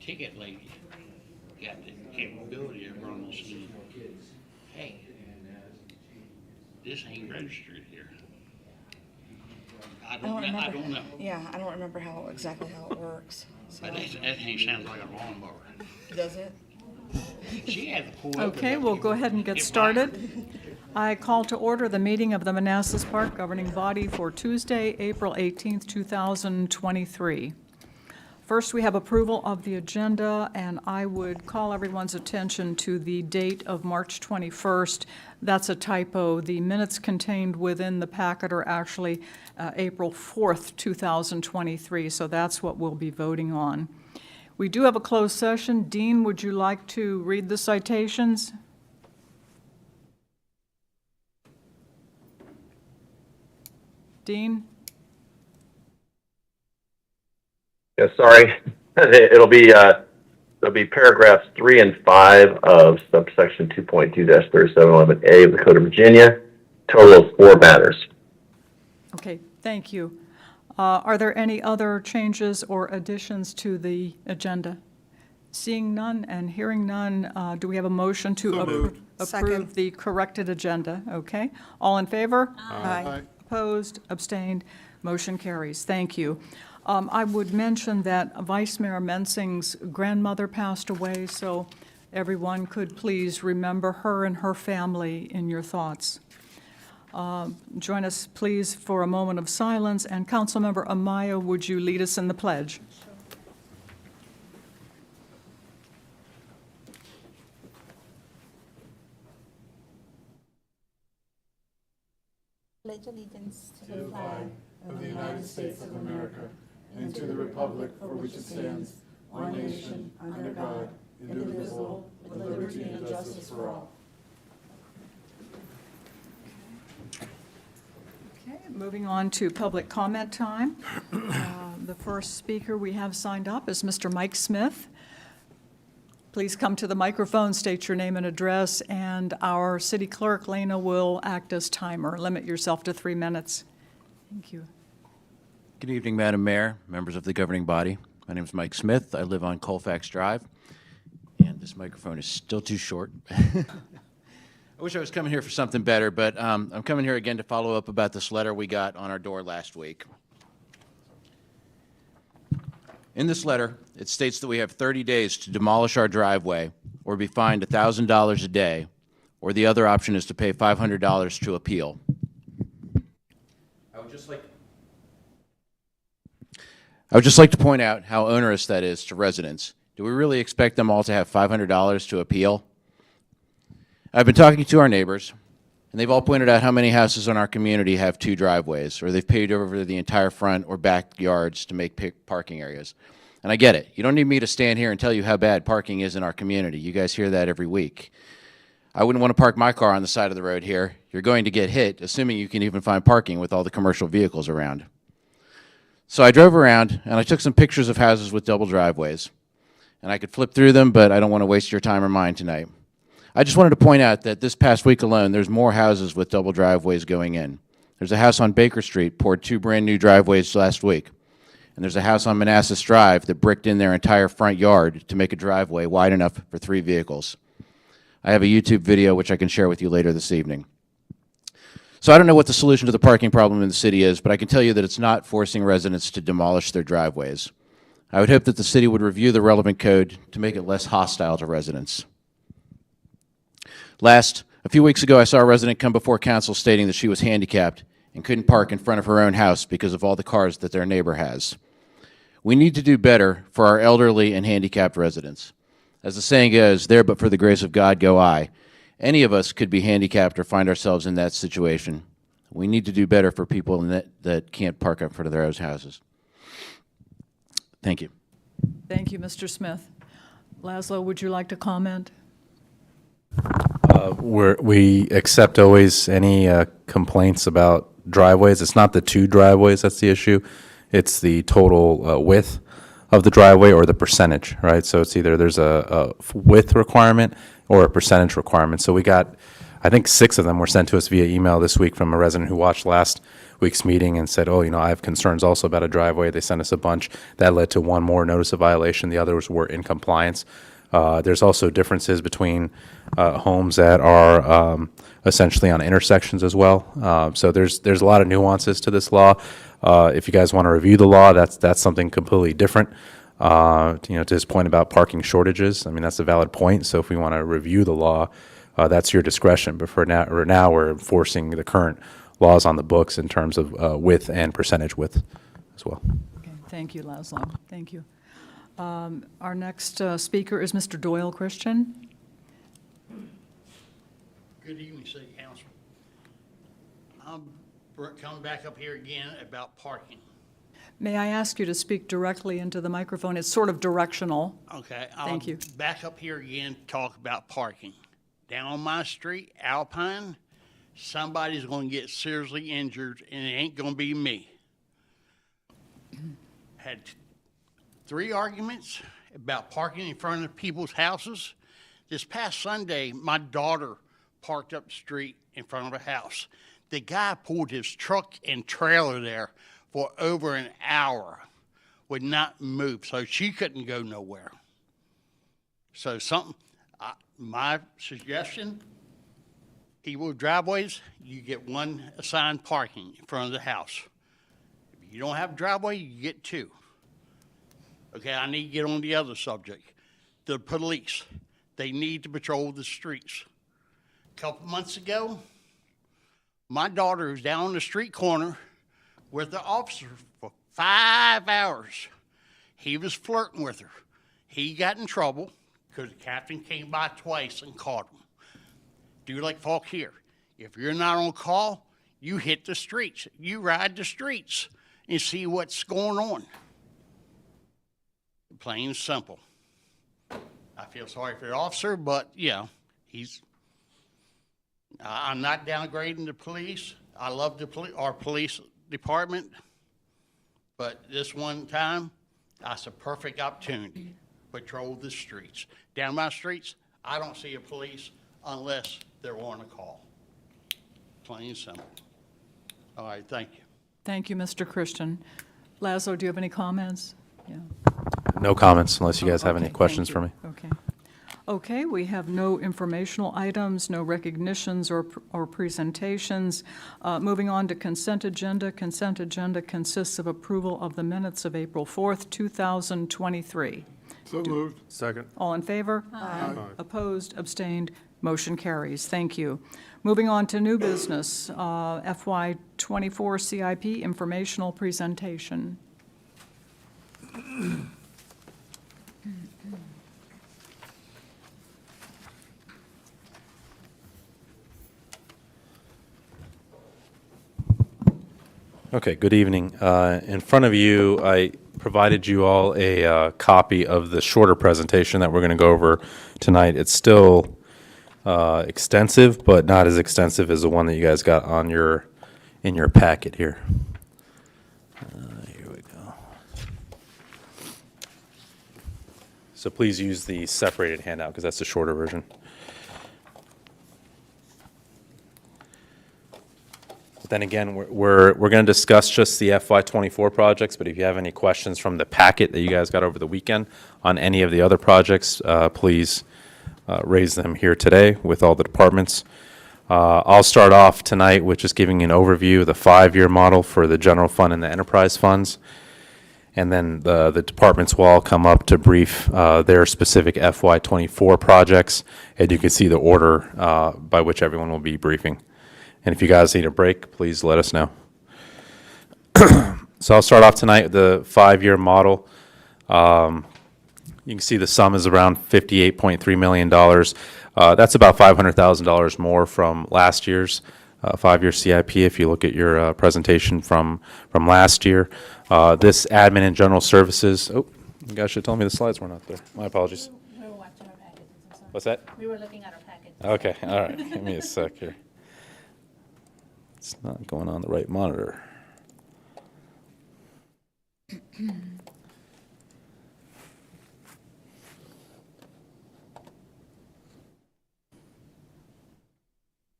ticket lady got the capability of running us and, hey, this ain't registered here. I don't know. Yeah, I don't remember exactly how it works. So. But that thing sounds like a lawnmower. Does it? She had to pull over. Okay, we'll go ahead and get started. I call to order the meeting of the Manassas Park Governing Body for Tuesday, April 18th, 2023. First, we have approval of the agenda, and I would call everyone's attention to the date of March 21st. That's a typo. The minutes contained within the packet are actually April 4th, 2023, so that's what we'll be voting on. We do have a closed session. Dean, would you like to read the citations? Dean? Yeah, sorry. It'll be paragraphs 3 and 5 of subsection 2.2-3711A of the Code of Virginia. Total of 4 matters. Okay, thank you. Are there any other changes or additions to the agenda? Seeing none and hearing none, do we have a motion to approve Second. the corrected agenda? Okay. All in favor? Aye. Opposed? Abstained? Motion carries. Thank you. I would mention that Vice Mayor Mensing's grandmother passed away, so everyone could please remember her and her family in your thoughts. Join us, please, for a moment of silence. And Councilmember Amaya, would you lead us in the pledge? Pledge allegiance to the flag of the United States of America and to the republic for which it stands, one nation, under God, indivisible, with liberty and justice for all. Okay, moving on to public comment time. The first speaker we have signed up is Mr. Mike Smith. Please come to the microphone, state your name and address, and our city clerk, Lena, will act as timer. Limit yourself to 3 minutes. Thank you. Good evening, Madam Mayor, members of the governing body. My name is Mike Smith. I live on Colfax Drive, and this microphone is still too short. I wish I was coming here for something better, but I'm coming here again to follow up about this letter we got on our door last week. In this letter, it states that we have 30 days to demolish our driveway or be fined $1,000 a day, or the other option is to pay $500 to appeal. I would just like to point out how onerous that is to residents. Do we really expect them all to have $500 to appeal? I've been talking to our neighbors, and they've all pointed out how many houses in our community have 2 driveways, or they've paved over the entire front or backyards to make parking areas. And I get it. You don't need me to stand here and tell you how bad parking is in our community. You guys hear that every week. I wouldn't want to park my car on the side of the road here. You're going to get hit, assuming you can even find parking with all the commercial vehicles around. So I drove around, and I took some pictures of houses with double driveways. And I could flip through them, but I don't want to waste your time or mine tonight. I just wanted to point out that this past week alone, there's more houses with double driveways going in. There's a house on Baker Street poured 2 brand new driveways last week. And there's a house on Manassas Drive that bricked in their entire front yard to make a driveway wide enough for 3 vehicles. I have a YouTube video which I can share with you later this evening. So I don't know what the solution to the parking problem in the city is, but I can tell you that it's not forcing residents to demolish their driveways. I would hope that the city would review the relevant code to make it less hostile to residents. Last, a few weeks ago, I saw a resident come before council stating that she was handicapped and couldn't park in front of her own house because of all the cars that their neighbor has. We need to do better for our elderly and handicapped residents. As the saying goes, there but for the grace of God go I. Any of us could be handicapped or find ourselves in that situation. We need to do better for people that can't park in front of their own houses. Thank you. Thank you, Mr. Smith. Laszlo, would you like to comment? We accept always any complaints about driveways. It's not the 2 driveways that's the issue. It's the total width of the driveway or the percentage, right? So it's either there's a width requirement or a percentage requirement. So we got, I think 6 of them were sent to us via email this week from a resident who watched last week's meeting and said, oh, I have concerns also about a driveway. They sent us a bunch. That led to one more notice of violation. The others were in compliance. There's also differences between homes that are essentially on intersections as well. So there's a lot of nuances to this law. If you guys want to review the law, that's something completely different. To his point about parking shortages, I mean, that's a valid point. So if we want to review the law, that's your discretion. But for now, we're enforcing the current laws on the books in terms of width and percentage width as well. Okay, thank you, Laszlo. Thank you. Our next speaker is Mr. Doyle Christian. Good evening, City Council. I'm coming back up here again about parking. May I ask you to speak directly into the microphone? It's sort of directional. Okay. Thank you. Back up here again to talk about parking. Down on my street, Alpine, somebody's going to get seriously injured, and it ain't going to be me. Had 3 arguments about parking in front of people's houses. This past Sunday, my daughter parked up the street in front of a house. The guy pulled his truck and trailer there for over an hour, would not move, so she couldn't go nowhere. So my suggestion, people with driveways, you get 1 assigned parking in front of the house. If you don't have a driveway, you get 2. Okay, I need to get on the other subject. The police, they need to patrol the streets. A couple months ago, my daughter was down on the street corner with the officer for 5 hours. He was flirting with her. He got in trouble because the captain came by twice and caught him. Do like folk here. If you're not on call, you hit the streets. You ride the streets and see what's going on. Plain and simple. I feel sorry for the officer, but yeah, I'm not downgrading the police. I love our police department, but this one time, that's a perfect opportunity. Patrol the streets. Down my streets, I don't see a police unless they're on a call. Plain and simple. All right, thank you. Thank you, Mr. Christian. Laszlo, do you have any comments? Yeah. No comments unless you guys have any Okay, questions thank for me. you. Okay. Okay, we have no informational items, no recognitions or presentations. Moving on to consent agenda. Consent agenda consists of approval of the minutes of April 4th, 2023. So moved. Second. All in favor? Aye. Opposed, abstained, motion carries. Thank you. Moving on to new business, FY24 CIP informational presentation. Okay, good evening. In front of you, I provided you all a copy of the shorter presentation that we're going to go over tonight. It's still extensive, but not as extensive as the one that you guys got on in your packet here. Here we go. So please use the separated handout because that's the shorter version. But then again, we're going to discuss just the FY24 projects, but if you have any questions from the packet that you guys got over the weekend on any of the other projects, please raise them here today with all the departments. I'll start off tonight with just giving an overview of the 5-year model for the general fund and the enterprise funds. And then the departments will all come up to brief their specific FY24 projects. And you can see the order by which everyone will be briefing. And if you guys need a break, please let us know. So I'll start off tonight with the 5-year model. You can see the sum is around $58.3 million. That's about $500,000 more from last year's 5-year CIP if you look at your presentation from last year. This admin and general services, oh, you guys should tell me the slides weren't up there. My apologies. We were watching our packages, I'm sorry. What's that? We were looking at our packages. Okay, all right. Give me a sec here. It's not going on the right monitor. I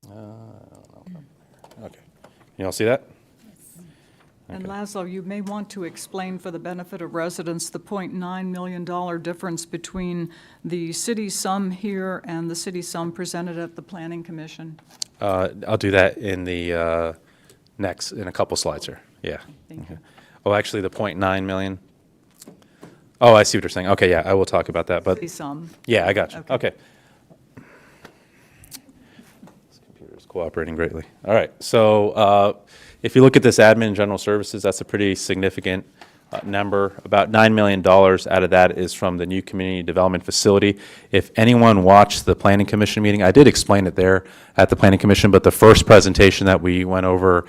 don't know. Okay. You all see that? Yes. Laszlo, you may want to explain for the benefit of residents the $0.9 million difference between the city sum here and the city sum presented at the Planning Commission. I'll do that in the in a couple slides here. Yeah. Thank you. Oh, actually, the 0.9 million. Oh, I see what you're saying. Okay, yeah, I will talk about that. But City sum. yeah, I got you. Okay. Okay. This computer's cooperating greatly. All right. So if you look at this admin and general services, that's a pretty significant number. About $9 million out of that is from the new community development facility. If anyone watched the Planning Commission meeting, I did explain it there at the Planning Commission, but the first presentation that we went over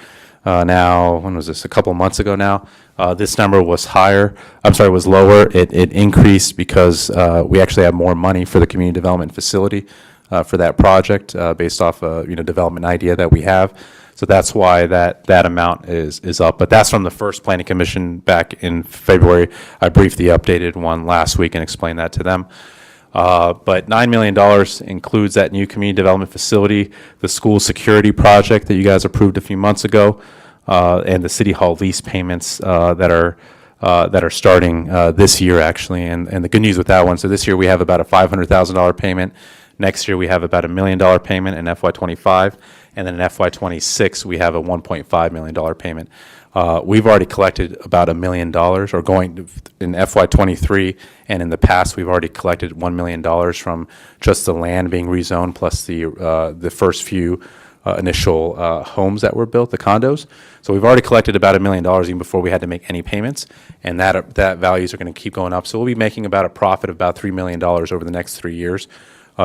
now, when was this? A couple months ago now. This number was higher. I'm sorry, was lower. It increased because we actually have more money for the community development facility for that project based off a development idea that we have. So that's why that amount is up. But that's from the first Planning Commission back in February. I briefed the updated one last week and explained that to them. But $9 million includes that new community development facility, the school security project that you guys approved a few months ago, and the city hall lease payments that are starting this year, actually. And the good news with that one, so this year we have about a $500,000 payment. Next year we have about $1 million payment in FY25, and then in FY26 we have a $1.5 million payment. We've already collected about $1 million, or going in FY23, and in the past we've already collected $1 million from just the land being rezoned plus the first few initial homes that were built, the condos. So we've already collected about $1 million even before we had to make any payments, and that values are going to keep going up. So we'll be making about a profit of about $3 million over the next 3 years.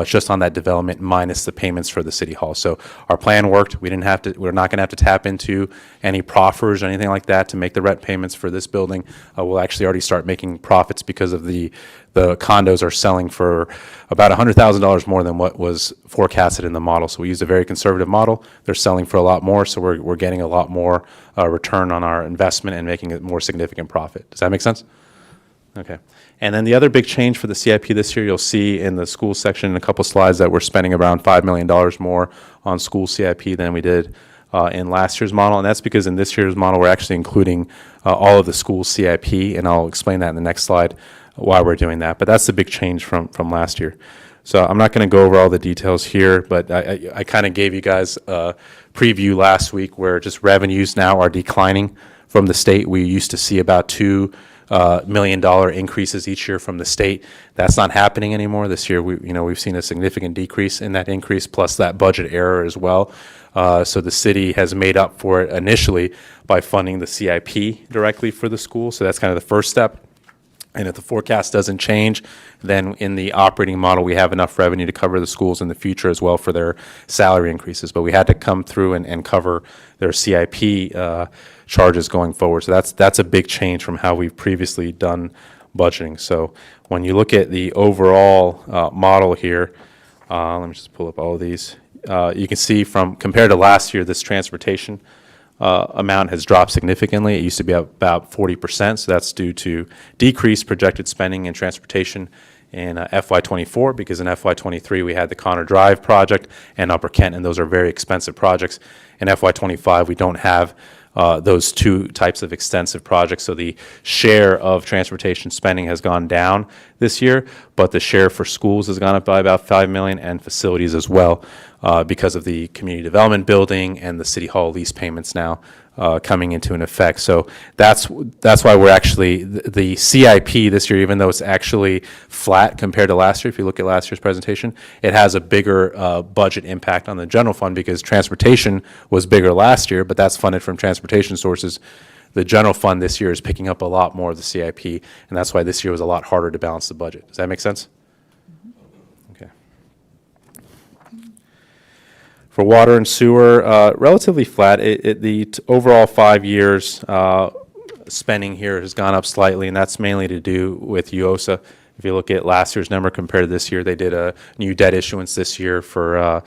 Just on that development minus the payments for the city hall. So our plan worked. We're not going to have to tap into any proffers or anything like that to make the rent payments for this building. We'll actually already start making profits because of the condos are selling for about $100,000 more than what was forecasted in the model. So we used a very conservative model. They're selling for a lot more, so we're getting a lot more return on our investment and making a more significant profit. Does that make sense? Okay. And then the other big change for the CIP this year, you'll see in the school section in a couple slides that we're spending around $5 million more on school CIP than we did in last year's model. And that's because in this year's model, we're actually including all of the school CIP, and I'll explain that in the next slide why we're doing that. But that's the big change from last year. So I'm not going to go over all the details here, but I kind of gave you guys a preview last week where just revenues now are declining from the state. We used to see about $2 million increases each year from the state. That's not happening anymore. This year, we've seen a significant decrease in that increase, plus that budget error as well. So the city has made up for it initially by funding the CIP directly for the school. So that's kind of the first step. And if the forecast doesn't change, then in the operating model, we have enough revenue to cover the schools in the future as well for their salary increases. But we had to come through and cover their CIP charges going forward. So that's a big change from how we've previously done budgeting. So when you look at the overall model here, let me just pull up all of these. You can see from compared to last year, this transportation amount has dropped significantly. It used to be about 40%, so that's due to decreased projected spending in transportation in FY24, because in FY23 we had the Connor Drive project and Upper Kent, and those are very expensive projects. In FY25 we don't have those two types of extensive projects, so the share of transportation spending has gone down this year, but the share for schools has gone up by about $5 million, and facilities as well, because of the community development building and the city hall lease payments now coming into an effect. So that's why we're actually, the CIP this year, even though it's actually flat compared to last year, if you look at last year's presentation, it has a bigger budget impact on the general fund because transportation was bigger last year, but that's funded from transportation sources. The general fund this year is picking up a lot more of the CIP, and that's why this year was a lot harder to balance the budget. Does that make sense? Okay. For water and sewer, relatively flat. The overall 5 years spending here has gone up slightly, and that's mainly to do with UOSA. If you look at last year's number compared to this year, they did a new debt issuance this year for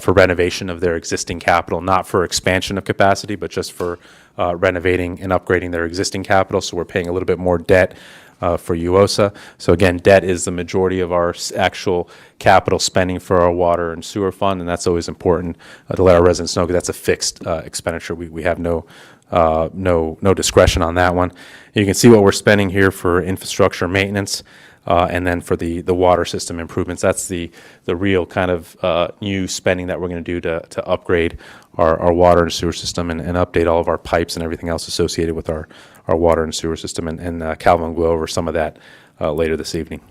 renovation of their existing capital, not for expansion of capacity, but just for renovating and upgrading their existing capital. So we're paying a little bit more debt for UOSA. So again, debt is the majority of our actual capital spending for our water and sewer fund, and that's always important to let our residents know because that's a fixed expenditure. We have no no discretion on that one. You can see what we're spending here for infrastructure maintenance, and then for the water system improvements. That's the real kind of new spending that we're going to do to upgrade our water and sewer system and update all of our pipes and everything else associated with our water and sewer system. And Calvin will go over some of that later this evening.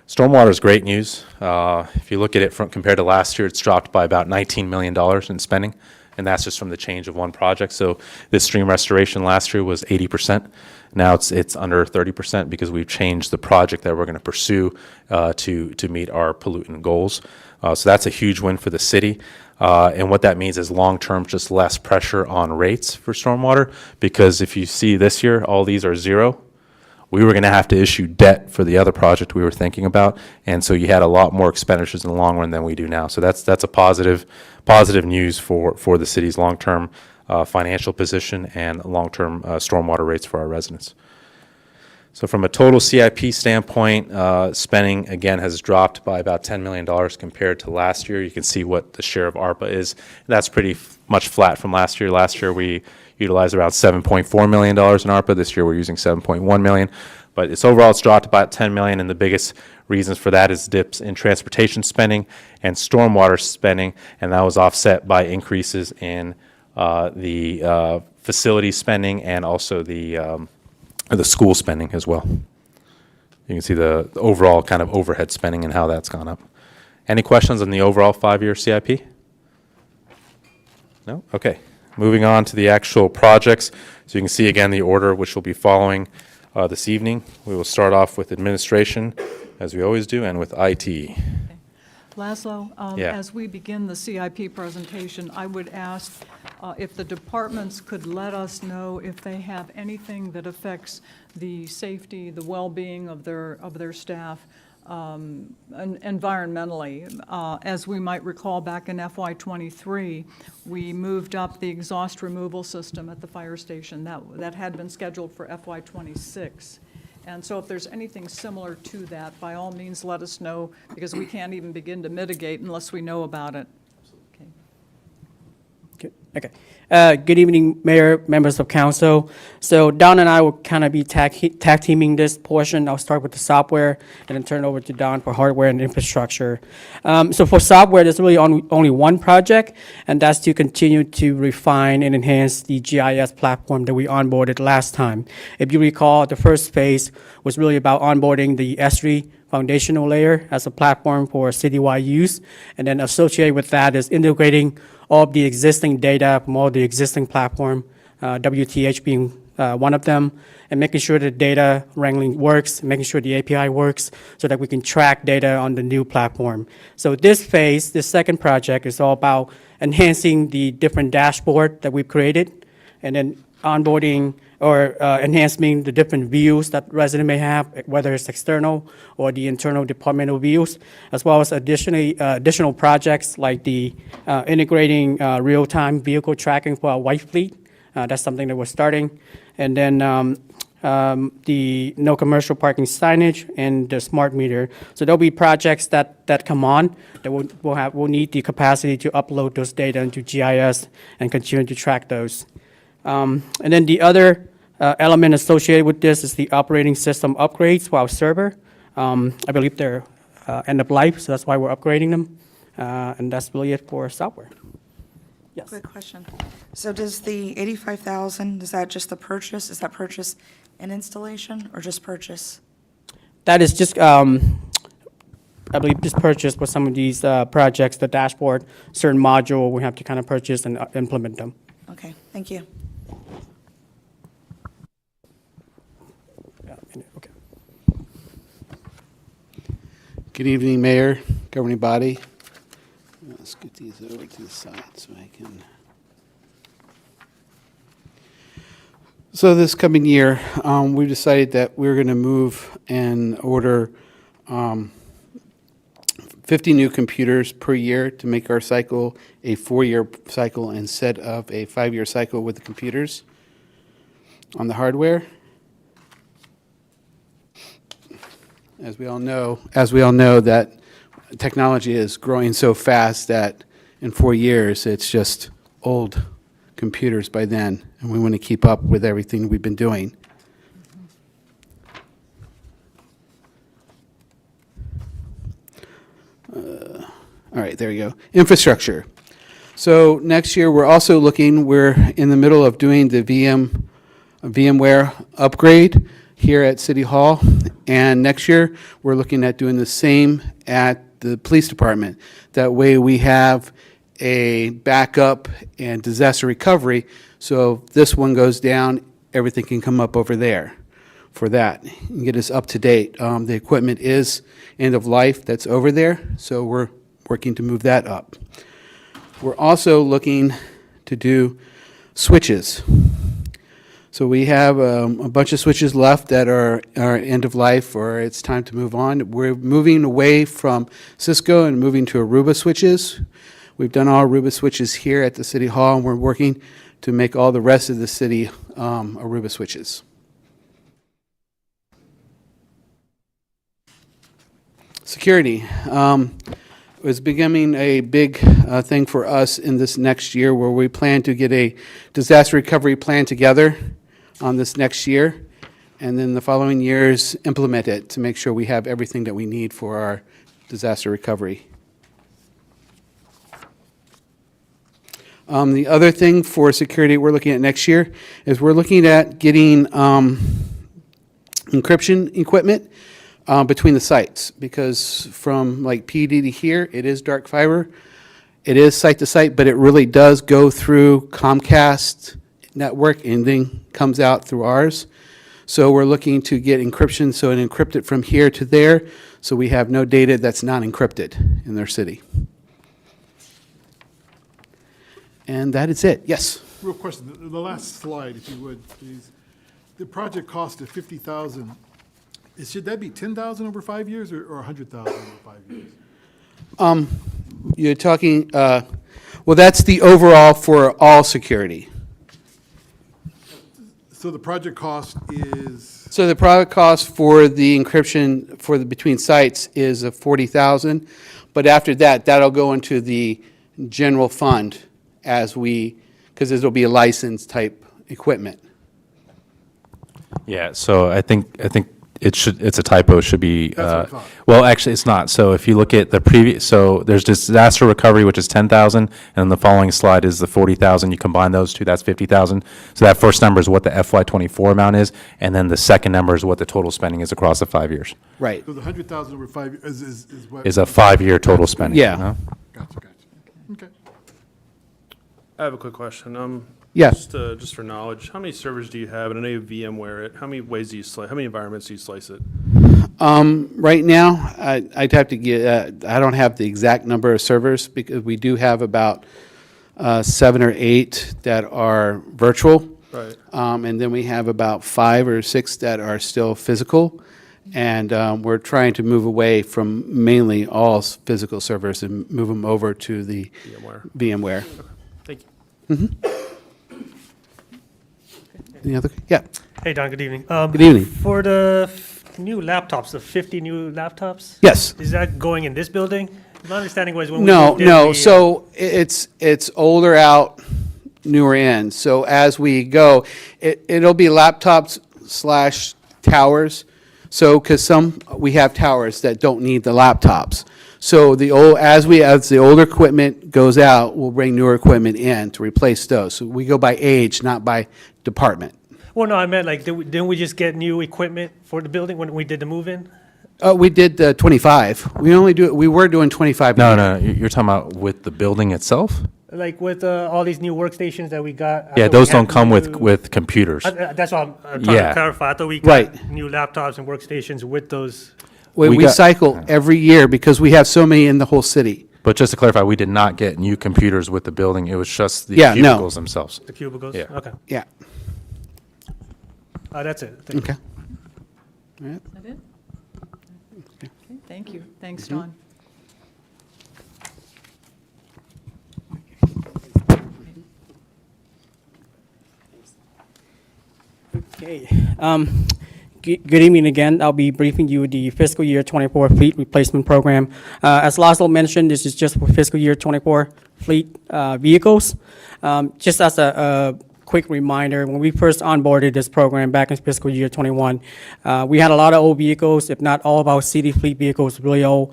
Stormwater is great news. If you look at it compared to last year, it's dropped by about $19 million in spending, and that's just from the change of one project. So this stream restoration last year was 80%. Now it's under 30% because we've changed the project that we're going to pursue to meet our pollutant goals. So that's a huge win for the city. And what that means is long-term, just less pressure on rates for stormwater, because if you see this year, all these are zero. We were going to have to issue debt for the other project we were thinking about, and so you had a lot more expenditures in the long run than we do now. So that's a positive news for the city's long-term financial position and long-term stormwater rates for our residents. So from a total CIP standpoint, spending, again, has dropped by about $10 million compared to last year. You can see what the share of ARPA is. That's pretty much flat from last year. Last year, we utilized around $7.4 million in ARPA. This year, we're using $7.1 million. But overall, it's dropped about $10 million, and the biggest reasons for that is dips in transportation spending and stormwater spending, and that was offset by increases in the facility spending and also the school spending as well. You can see the overall kind of overhead spending and how that's gone up. Any questions on the overall 5-year CIP? No? Okay. Moving on to the actual projects. So you can see again the order which will be following this evening. We will start off with administration, as we always do, and with IT. Laszlo, Yeah. as we begin the CIP presentation, I would ask if the departments could let us know if they have anything that affects the safety, the well-being of their staff, environmentally. As we might recall, back in FY23, we moved up the exhaust removal system at the fire station. That had been scheduled for FY26. And so if there's anything similar to that, by all means, let us know, because we can't even begin to mitigate unless we know about it. Okay. Good evening, Mayor, members of council. So Don and I will kind of be tag teaming this portion. I'll start with the software and then turn over to Don for hardware and infrastructure. So for software, there's really only one project, and that's to continue to refine and enhance the GIS platform that we onboarded last time. If you recall, the first phase was really about onboarding the S3 foundational layer as a platform for citywide use, and then associated with that is integrating all of the existing data from all the existing platform, WTH being one of them, and making sure the data wrangling works, making sure the API works so that we can track data on the new platform. So this phase, this second project, is all about enhancing the different dashboard that we've created, and then onboarding or enhancing the different views that resident may have, whether it's external or the internal departmental views, as well as additional projects like the integrating real-time vehicle tracking for our white fleet. That's something that we're starting. And then the no commercial parking signage and the smart meter. So there'll be projects that come on that we'll need the capacity to upload those data into GIS and continue to track those. And then the other element associated with this is the operating system upgrades for our server. I believe they're end of life, so that's why we're upgrading them. And that's really it for software. Yes. Quick question. So does the 85,000, is that just the purchase? Is that purchase and installation or just purchase? That is just, I believe, just purchase for some of these projects, the dashboard, certain module, we have to kind of purchase and implement them. Okay, thank you. Okay. Good evening, Mayor, governing body. Let's get these over to the side so I can. So this coming year, we decided that we're going to move and order 50 new computers per year to make our cycle a 4-year cycle instead of a 5-year cycle with the computers on the hardware. As we all know that technology is growing so fast that in 4 years it's just old computers by then, and we want to keep up with everything we've been doing. All right, there you go. Infrastructure. So next year, we're in the middle of doing the VMware upgrade here at City Hall. And next year, we're looking at doing the same at the police department. That way we have a backup and disaster recovery. So if this one goes down, everything can come up over there for that and get us up to date. The equipment is end of life that's over there, so we're working to move that up. We're also looking to do switches. So we have a bunch of switches left that are end of life or it's time to move on. We're moving away from Cisco and moving to Aruba switches. We've done all Aruba switches here at the City Hall, and we're working to make all the rest of the city Aruba switches. Security is becoming a big thing for us in this next year, where we plan to get a disaster recovery plan together on this next year, and then the following years implement it to make sure we have everything that we need for our disaster recovery. The other thing for security we're looking at next year is we're looking at getting encryption equipment between the sites, because from like PD to here, it is dark fiber. It is site to site, but it really does go through Comcast network and then comes out through ours. So we're looking to get encryption, so it encrypt it from here to there, so we have no data that's not encrypted in their city. And that is it. Yes? Real question, the last slide, if you would, please. The project cost of 50,000, should that be 10,000 over 5 years or 100,000 over 5 years? You're talking, well, that's the overall for all security. So the project cost is, So the product cost for the encryption for the between sites is 40,000, but after that, that'll go into the general fund as because it'll be a license type equipment. Yeah, so I think it's a typo. It should be, That's what I thought. well, actually, it's not. So if you look at the previous, so there's disaster recovery, which is 10,000, and the following slide is the 40,000. You combine those two, that's 50,000. So that first number is what the FY24 amount is, and then the second number is what the total spending is across the 5 years. Right. so the 100,000 over 5 years is what? Is a 5-year total spending. Yeah. huh? Gotcha. Okay. I have a quick question. Yeah. Just for knowledge, how many servers do you have? And I know you VMware it. How many ways do you slice? How many environments do you slice it? Right now, I'd have to get, I don't have the exact number of servers, because we do have about 7 or 8 that are virtual. Right. And then we have about 5 or 6 that are still physical. And we're trying to move away from mainly all physical servers and move them over to the VMware. Thank you. Any other? Yeah. Hey, Don, good evening. Good evening. For the new laptops, the 50 new laptops? Yes. Is that going in this building? My understanding was when we No, moved in, no. we, So it's older out, newer in. So as we go, it'll be laptops / towers. So because we have towers that don't need the laptops. So as the older equipment goes out, we'll bring newer equipment in to replace those. So we go by age, not by department. Well, no, I meant like, didn't we just get new equipment for the building when we did the move-in? We did 25. We were doing 25. No, you're talking about with the building itself? Like with all these new workstations that we got? I Yeah, thought those we had don't come new- with computers. That's what I'm trying Yeah. to clarify. I thought we got Right. new laptops and workstations with those. We We got- cycle every year because we have so many in the whole city. But just to clarify, we did not get new computers with the building. It was just the Yeah, no. cubicles themselves. The cubicles? Yeah. Okay. Yeah. That's it. Thank you. Okay. All right. Is that it? Okay, thank you. Thanks, Don. Okay. Good evening again. I'll be briefing you the fiscal year 24 fleet replacement program. As Laszlo mentioned, this is just for fiscal year 24 fleet vehicles. Just as a quick reminder, when we first onboarded this program back in fiscal year 21, we had a lot of old vehicles, if not all of our city fleet vehicles really old,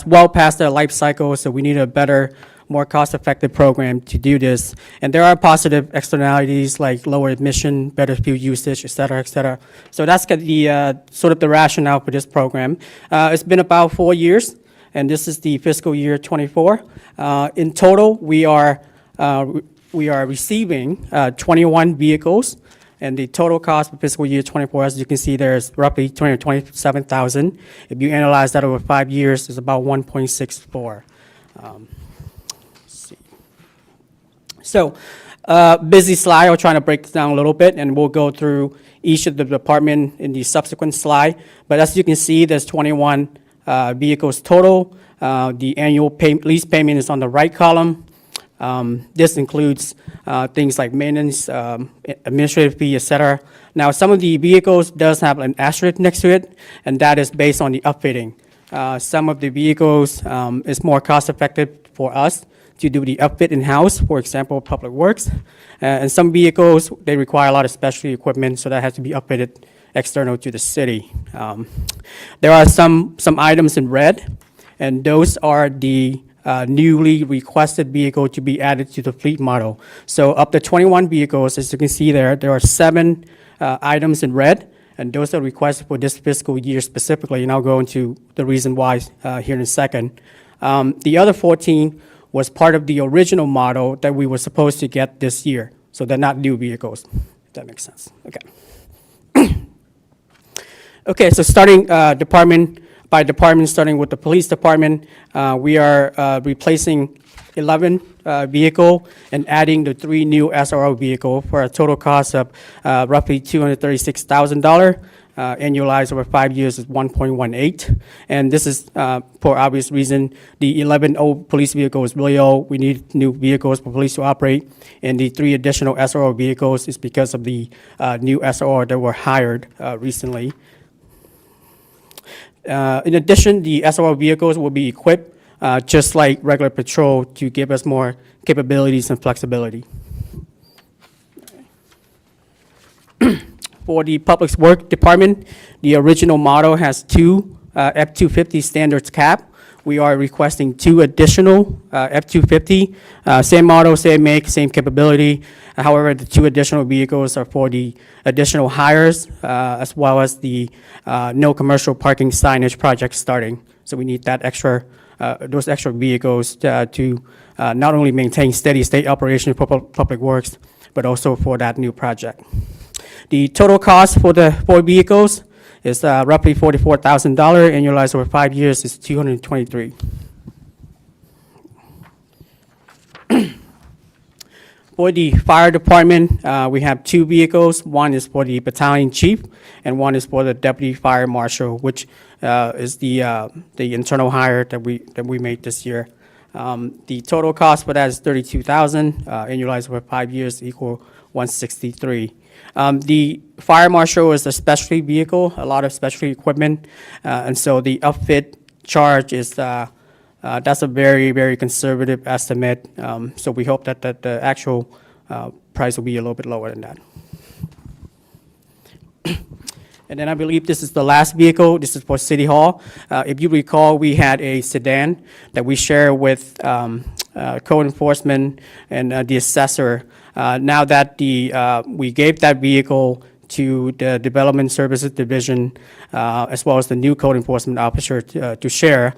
well past their life cycle, so we need a better, more cost-effective program to do this. And there are positive externalities like lower emission, better fuel usage, et cetera, et cetera. So that's the sort of the rationale for this program. It's been about 4 years, and this is the fiscal year 24. In total, we are receiving 21 vehicles, and the total cost for fiscal year 24, as you can see, there is roughly $227,000. If you analyze that over 5 years, it's about 1.64. So, busy slide. I'll try to break this down a little bit, and we'll go through each of the department in the subsequent slide. But as you can see, there's 21 vehicles total. The annual lease payment is on the right column. This includes things like maintenance, administrative fee, et cetera. Now, some of the vehicles does have an asterisk next to it, and that is based on the upfitting. Some of the vehicles is more cost-effective for us to do the upfit in-house, for example, Public Works. And some vehicles, they require a lot of specialty equipment, so that has to be upfitted external to the city. There are some items in red, and those are the newly requested vehicle to be added to the fleet model. So of the 21 vehicles, as you can see there are 7 items in red, and those are requested for this fiscal year specifically, and I'll go into the reason why here in a second. The other 14 was part of the original model that we were supposed to get this year. So they're not new vehicles, if that makes sense. Okay. Okay, so starting department by department, starting with the police department, we are replacing 11 vehicle and adding the 3 new SRO vehicle for a total cost of roughly $236,000. Annualized over 5 years is 1.18. And this is, for obvious reason, the 11 old police vehicles really old. We need new vehicles for police to operate. And the 3 additional SRO vehicles is because of the new SRO that were hired recently. In addition, the SRO vehicles will be equipped just like regular patrol to give us more capabilities and flexibility. For the Public Works Department, the original model has 2 F-250 standards cab. We are requesting 2 additional F-250, same model, same make, same capability. However, the 2 additional vehicles are for the additional hires, as well as the no commercial parking signage project starting. So we need that extra, those extra vehicles to not only maintain steady state operation for Public Works, but also for that new project. The total cost for the 4 vehicles is roughly $44,000. Annualized over 5 years is $223,000. For the fire department, we have 2 vehicles. One is for the battalion chief, and one is for the deputy fire marshal, which is the internal hire that we made this year. The total cost for that is $32,000. Annualized over 5 years equal $163,000. The fire marshal is a specialty vehicle, a lot of specialty equipment, and so the upfit charge is that's a very, very conservative estimate. So we hope that the actual price will be a little bit lower than that. And then I believe this is the last vehicle. This is for City Hall. If you recall, we had a sedan that we share with code enforcement and the assessor. Now that we gave that vehicle to the Development Services Division, as well as the new code enforcement officer to share,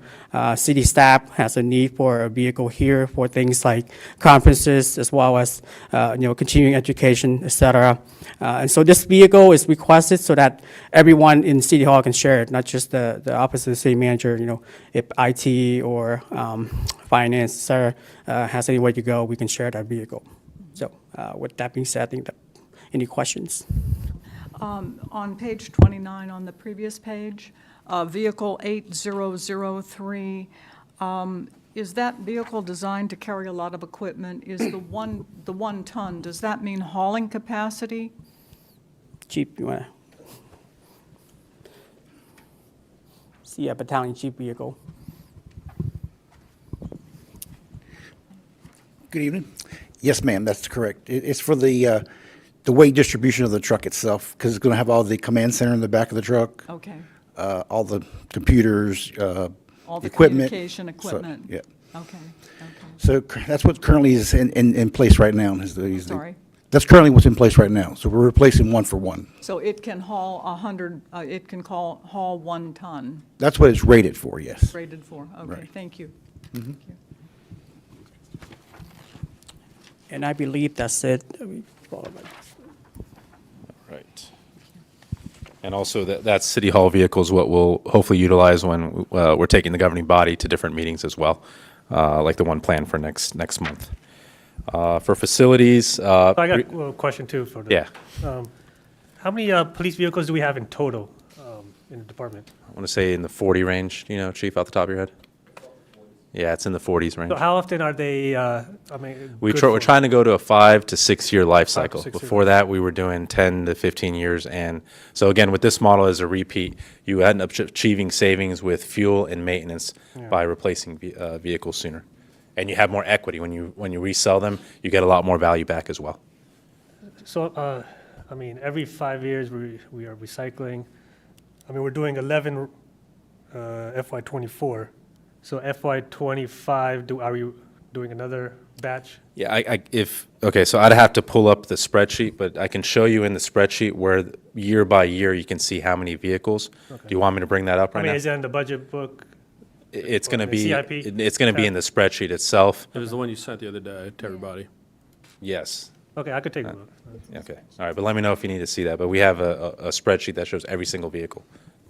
city staff has a need for a vehicle here for things like conferences, as well as continuing education, et cetera. And so this vehicle is requested so that everyone in City Hall can share it, not just the office of the city manager. If IT or finance, et cetera, has anywhere to go, we can share that vehicle. So with that being said, I think that any questions? On page 29 on the previous page, vehicle 8003, is that vehicle designed to carry a lot of equipment? Is the 1 ton, does that mean hauling capacity? Chief, you want to? the battalion chief vehicle. Good evening. Yes, ma'am, that's correct. It's for the weight distribution of the truck itself, because it's going to have all the command center in the back of the truck, Okay. all the computers, All the equipment. communication So, equipment? yeah. Okay, okay. So that's what currently is in place right now. Sorry? That's currently what's in place right now. So we're replacing one for one. So it can haul 100, it can haul 1 ton, That's what it's rated for, yes. rated for? Okay, Right. thank you. Mm-hmm. Thank you. And I believe that's it. Right. And also, that City Hall vehicle is what we'll hopefully utilize when we're taking the governing body to different meetings as well, like the one planned for next month. For facilities. So I got a question too for the. Yeah. How many police vehicles do we have in total in the department? I want to say in the 40 range, do you know, Chief, off the top of your head? Yeah, it's in the 40s range. So how often are they, We're good trying to go to a 5 to 6 year life 5 to cycle. 6 year Before that, we were doing 10 to 15 years. And so again, with this model as a repeat, you end up achieving savings with fuel and maintenance by replacing vehicles sooner. And you have more equity. When you resell them, you get a lot more value back as well. So, every 5 years we are recycling. We're doing 11 FY '24. So FY '25, are we doing another batch? Yeah, okay, so I'd have to pull up the spreadsheet, but I can show you in the spreadsheet where year by year you can see how many vehicles. Do you want me to bring that up right now? Is it in the budget book? It's or going to the be, CIP? it's going to be in the spreadsheet itself. It was the one you sent the other day to everybody. Yes. Okay, I could take a look. Okay, all right, but let me know if you need to see that. But we have a spreadsheet that shows every single vehicle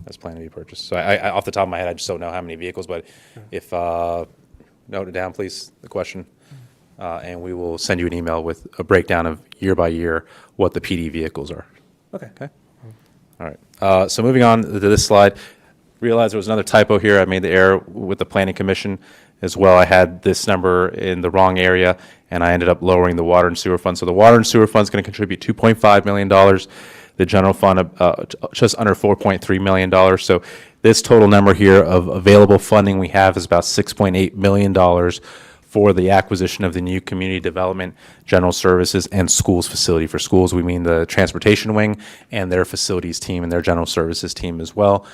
that's planned to be purchased. So I off the top of my head, I just don't know how many vehicles, but if, note it down, please, the question, and we will send you an email with a breakdown of year by year what the PD vehicles are. Okay. Okay? All right, so moving on to this slide, realized there was another typo here. I made the error with the Planning Commission as well. I had this number in the wrong area, and I ended up lowering the water and sewer fund. So the water and sewer fund is going to contribute $2.5 million. The general fund, just under $4.3 million. So this total number here of available funding we have is about $6.8 million for the acquisition of the new community development, general services, and schools facility. For schools, we mean the transportation wing and their facilities team and their general services team as well.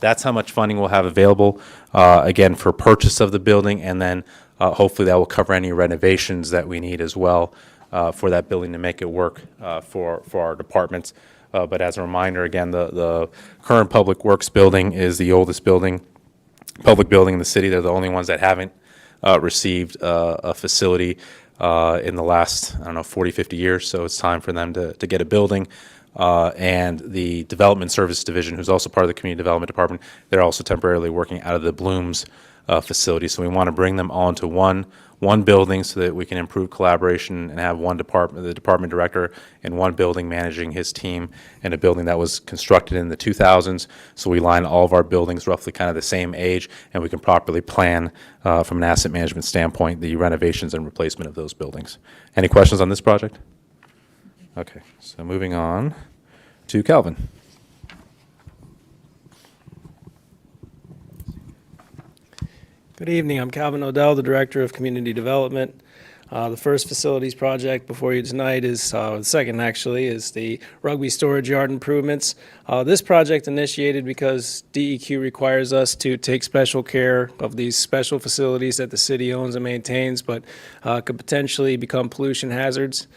That's how much funding we'll have available, again, for purchase of the building, and then hopefully that will cover any renovations that we need as well for that building to make it work for our departments. But as a reminder, again, the current Public Works building is the oldest public building in the city. They're the only ones that haven't received a facility in the last, 40, 50 years. So it's time for them to get a building. And the Development Service Division, who's also part of the Community Development Department, they're also temporarily working out of the Blooms facility. So we want to bring them all into one building so that we can improve collaboration and have the department director in one building managing his team in a building that was constructed in the 2000s. So we line all of our buildings roughly kind of the same age, and we can properly plan from an asset management standpoint the renovations and replacement of those buildings. Any questions on this project? Okay, so moving on to Calvin. Good evening. I'm Calvin Odell, the Director of Community Development. The first facilities project before you tonight is, the second actually, is the rugby storage yard improvements. This project initiated because DEQ requires us to take special care of these special facilities that the city owns and maintains, but could potentially become pollution hazards.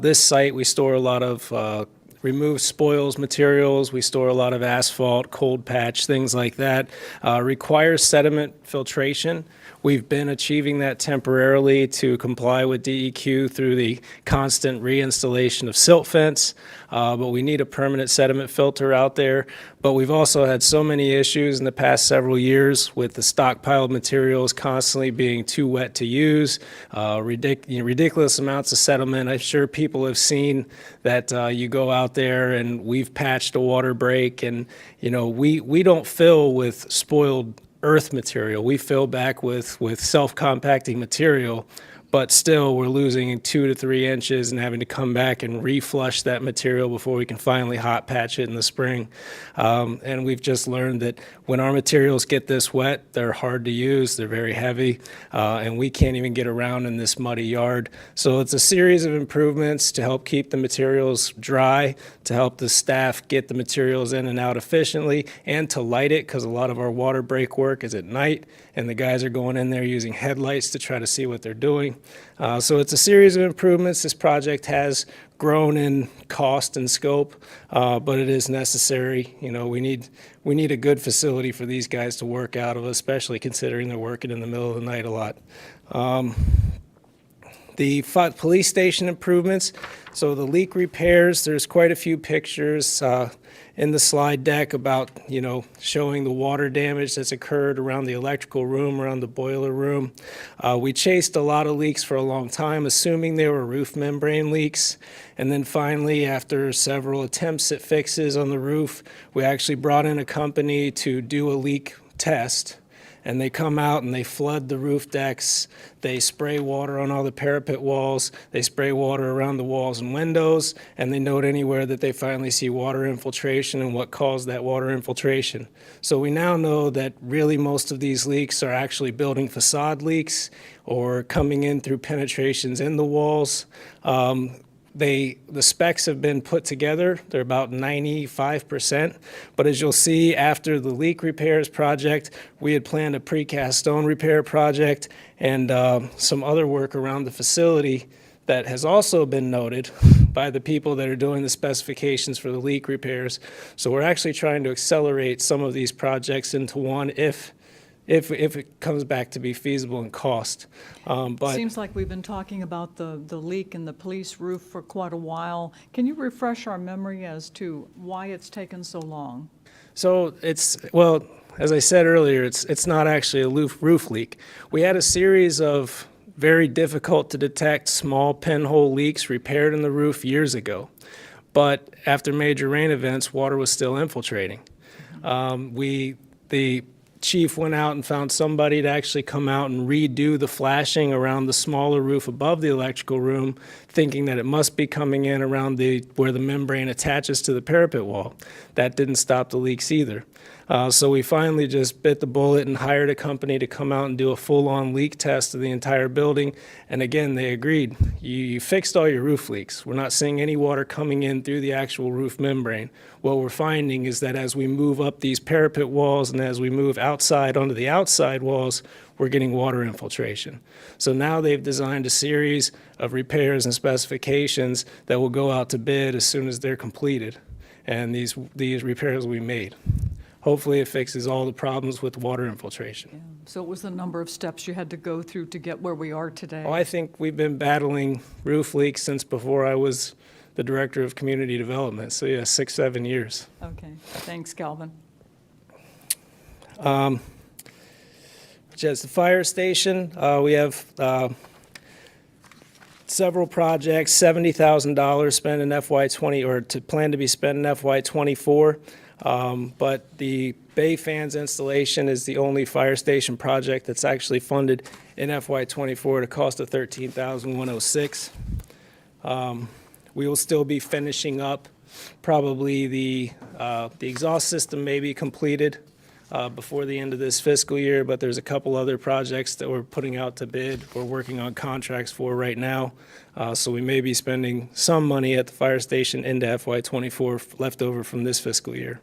This site, we store a lot of remove spoils materials. We store a lot of asphalt, cold patch, things like that. Requires sediment filtration. We've been achieving that temporarily to comply with DEQ through the constant reinstallation of silt fence, but we need a permanent sediment filter out there. But we've also had so many issues in the past several years with the stockpiled materials constantly being too wet to use, ridiculous amounts of sediment. I'm sure people have seen that you go out there and we've patched a water break, and we don't fill with spoiled earth material. We fill back with self-compacting material, but still we're losing 2 to 3 inches and having to come back and reflush that material before we can finally hot patch it in the spring. And we've just learned that when our materials get this wet, they're hard to use, they're very heavy, and we can't even get around in this muddy yard. So it's a series of improvements to help keep the materials dry, to help the staff get the materials in and out efficiently, and to light it, because a lot of our water break work is at night, and the guys are going in there using headlights to try to see what they're doing. So it's a series of improvements. This project has grown in cost and scope, but it is necessary. You know, we need a good facility for these guys to work out of, especially considering they're working in the middle of the night a lot. The police station improvements, so the leak repairs, there's quite a few pictures in the slide deck about, you know, showing the water damage that's occurred around the electrical room, around the boiler room. We chased a lot of leaks for a long time, assuming they were roof membrane leaks. And then finally, after several attempts at fixes on the roof, we actually brought in a company to do a leak test. And they come out and they flood the roof decks, they spray water on all the parapet walls, they spray water around the walls and windows, and they note anywhere that they finally see water infiltration and what caused that water infiltration. So we now know that really most of these leaks are actually building facade leaks or coming in through penetrations in the walls. The specs have been put together. They're about 95%. But as you'll see, after the leak repairs project, we had planned a precast stone repair project and some other work around the facility that has also been noted by the people that are doing the specifications for the leak repairs. So we're actually trying to accelerate some of these projects into one if it comes back to be feasible in cost. But Seems like we've been talking about the leak in the police roof for quite a while. Can you refresh our memory as to why it's taken so long? So well, as I said earlier, it's not actually a roof leak. We had a series of very difficult to detect small pinhole leaks repaired in the roof years ago. But after major rain events, water was still infiltrating. The chief went out and found somebody to actually come out and redo the flashing around the smaller roof above the electrical room, thinking that it must be coming in around where the membrane attaches to the parapet wall. That didn't stop the leaks either. So we finally just bit the bullet and hired a company to come out and do a full-on leak test of the entire building. And again, they agreed. You fixed all your roof leaks. We're not seeing any water coming in through the actual roof membrane. What we're finding is that as we move up these parapet walls and as we move outside onto the outside walls, we're getting water infiltration. So now they've designed a series of repairs and specifications that will go out to bid as soon as they're completed. And these repairs will be made. Hopefully it fixes all the problems with water infiltration. So it was the number of steps you had to go through to get where we are today? Oh, I think we've been battling roof leaks since before I was the Director of Community Development. So yeah, 6, 7 years. Okay, thanks, Calvin. Just the fire station, we have several projects, $70,000 spent in FY20, or to plan to be spent in FY24. But the bay fans installation is the only fire station project that's actually funded in FY24 at a cost of $13,106. We will still be finishing up. Probably the exhaust system may be completed before the end of this fiscal year, but there's a couple other projects that we're putting out to bid. We're working on contracts for right now. So we may be spending some money at the fire station into FY24 left over from this fiscal year.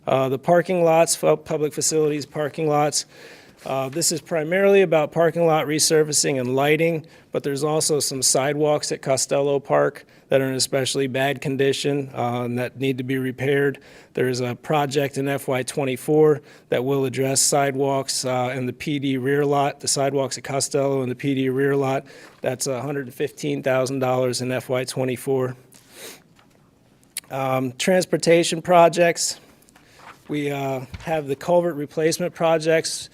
The parking lots, public facilities parking lots. This is primarily about parking lot resurfacing and lighting, but there's also some sidewalks at Costello Park that are in especially bad condition and that need to be repaired. There's a project in FY24 that will address sidewalks in the PD rear lot, the sidewalks at Costello and the PD rear lot. That's $115,000 in FY24. Transportation projects. We have the culvert replacement projects.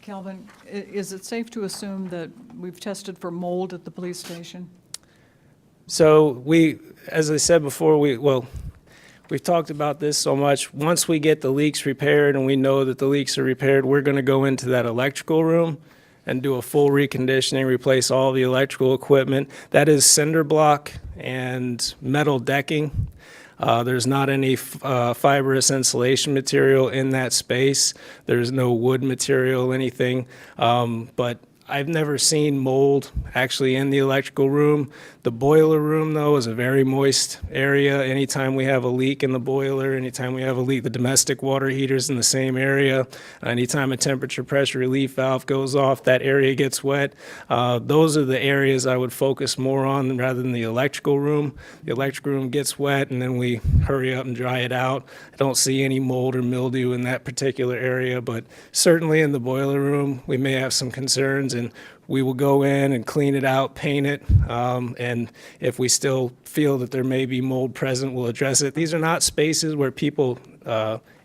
Calvin, is it safe to assume that we've tested for mold at the police station? So as I said before, we've talked about this so much. Once we get the leaks repaired and we know that the leaks are repaired, we're going to go into that electrical room and do a full reconditioning, replace all the electrical equipment. That is cinder block and metal decking. There's not any fibrous insulation material in that space. There's no wood material, anything. But I've never seen mold actually in the electrical room. The boiler room, though, is a very moist area. Anytime we have a leak in the boiler, anytime we have a leak, the domestic water heater's in the same area. Anytime a temperature pressure relief valve goes off, that area gets wet. Those are the areas I would focus more on rather than the electrical room. The electrical room gets wet, and then we hurry up and dry it out. I don't see any mold or mildew in that particular area, but certainly in the boiler room, we may have some concerns, and we will go in and clean it out, paint it, and if we still feel that there may be mold present, we'll address it. These are not spaces where people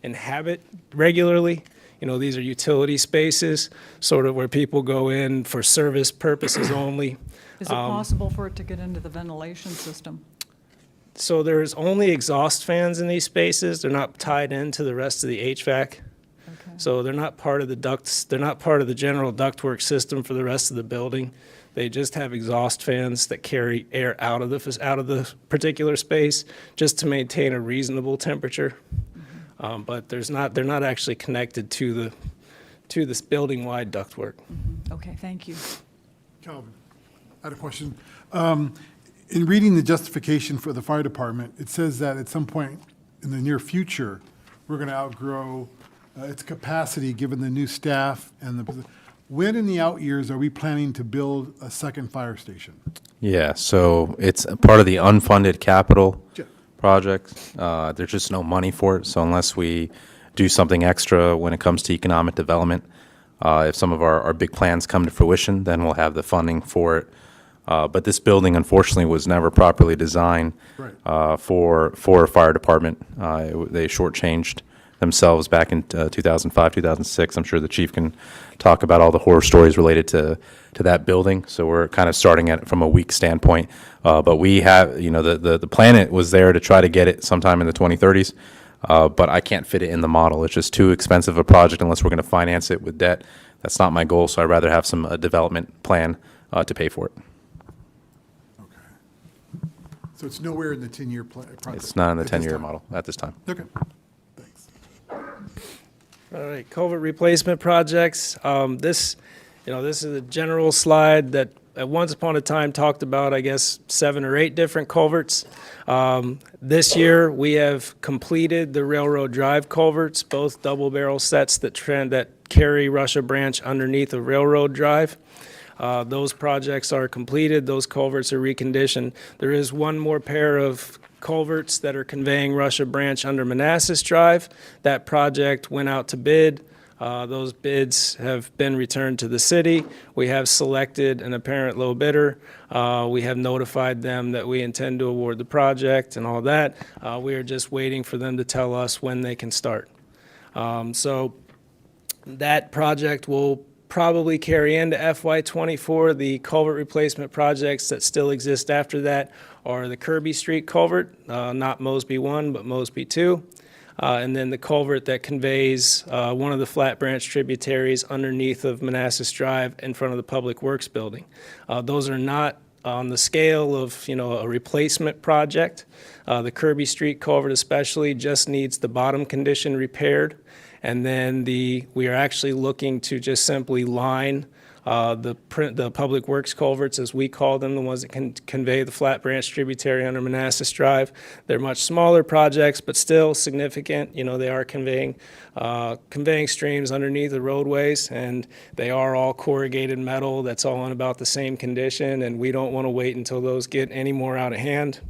inhabit regularly. You know, these are utility spaces, sort of where people go in for service purposes only. Is it possible for it to get into the ventilation system? So there's only exhaust fans in these spaces. They're not tied into the rest of the HVAC. So they're not part of the ducts, they're not part of the general ductwork system for the rest of the building. They just have exhaust fans that carry air out of the particular space just to maintain a reasonable temperature. But they're not actually connected to this building-wide ductwork. Okay, thank you. Calvin, I had a question. In reading the justification for the fire department, it says that at some point in the near future, we're going to outgrow its capacity given the new staff and when in the out years are we planning to build a second fire station? Yeah, so it's a part of the unfunded capital Sure. project. There's just no money for it, so unless we do something extra when it comes to economic development, if some of our big plans come to fruition, then we'll have the funding for it. But this building, unfortunately, was never properly designed for a fire department. They shortchanged themselves back in 2005, 2006. I'm sure the chief can talk about all the horror stories related to that building. So we're kind of starting at it from a weak standpoint. But we have, you know, the plan was there to try to get it sometime in the 2030s. But I can't fit it in the model. It's just too expensive a project unless we're going to finance it with debt. That's not my goal. So I'd rather have some development plan to pay for it. Okay. So it's nowhere in the 10-year project? It's not in the at this 10-year time? model at this time. Okay. Thanks. All right, culvert replacement projects. This is a general slide that at once upon a time talked about, I guess, 7 or 8 different culverts. This year, we have completed the Railroad Drive culverts, both double barrel sets that carry Russia Branch underneath of Railroad Drive. Those projects are completed. Those culverts are reconditioned. There is one more pair of culverts that are conveying Russia Branch under Manassas Drive. That project went out to bid. Those bids have been returned to the city. We have selected an apparent low bidder. We have notified them that we intend to award the project and all that. We are just waiting for them to tell us when they can start. So that project will probably carry into FY24. The culvert replacement projects that still exist after that are the Kirby Street culvert, not Mosby 1, but Mosby 2. And then the culvert that conveys one of the Flat Branch tributaries underneath of Manassas Drive in front of the Public Works building. Those are not on the scale of, a replacement project. The Kirby Street culvert especially just needs the bottom condition repaired. And then we are actually looking to just simply line the Public Works culverts, as we call them, the ones that can convey the Flat Branch tributary under Manassas Drive. They're much smaller projects, but still significant. They are conveying streams underneath the roadways, and they are all corrugated metal. That's all in about the same condition, and we don't want to wait until those get any more out of hand.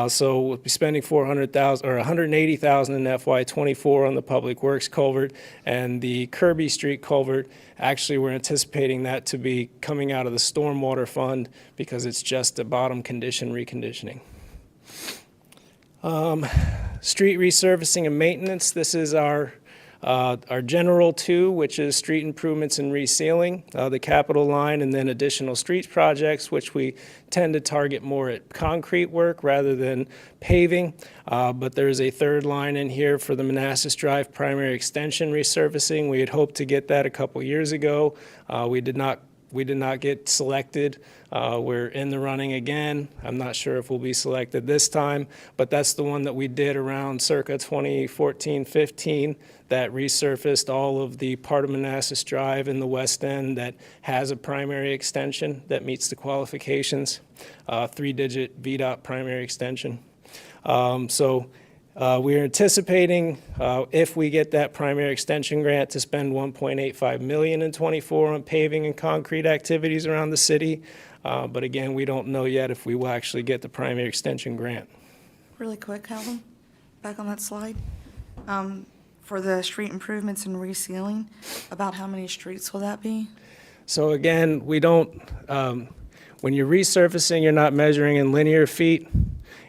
So we'll be spending $400,000 or $180,000 in FY24 on the Public Works culvert, and the Kirby Street culvert. Actually, we're anticipating that to be coming out of the Stormwater Fund because it's just a bottom condition reconditioning. Street resurfacing and maintenance. This is our our general two, which is street improvements and resealing, the capital line, and then additional streets projects, which we tend to target more at concrete work rather than paving. But there's a third line in here for the Manassas Drive primary extension resurfacing. We had hoped to get that a couple years ago. We did not get selected. We're in the running again. I'm not sure if we'll be selected this time, but that's the one that we did around circa 2014-15 that resurfaced all of the part of Manassas Drive in the west end that has a primary extension that meets the qualifications, 3-digit VDOT primary extension. We're anticipating, if we get that primary extension grant, to spend $1.85 million in '24 on paving and concrete activities around the city. But again, we don't know yet if we will actually get the primary extension grant. Really quick, Calvin, back on that slide. For the street improvements and resealing, about how many streets will that be? So again, we don't, when you're resurfacing, you're not measuring in linear feet.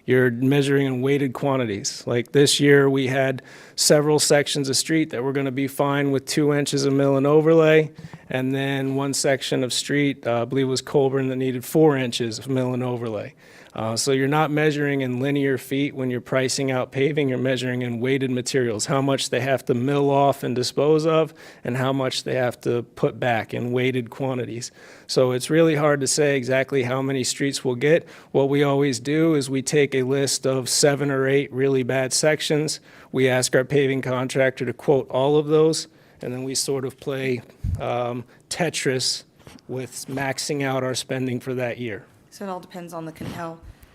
You're measuring in weighted quantities. Like this year, we had several sections of street that were going to be fine with 2 inches of mill and overlay, and then one section of street, I believe it was Colburn, that needed 4 inches of mill and overlay. So you're not measuring in linear feet when you're pricing out paving. You're measuring in weighted materials, how much they have to mill off and dispose of, and how much they have to put back in weighted quantities. So it's really hard to say exactly how many streets we'll get. What we always do is we take a list of 7 or 8 really bad sections. We ask our paving contractor to quote all of those, and then we sort of play Tetris with maxing out our spending for that year. So it all depends on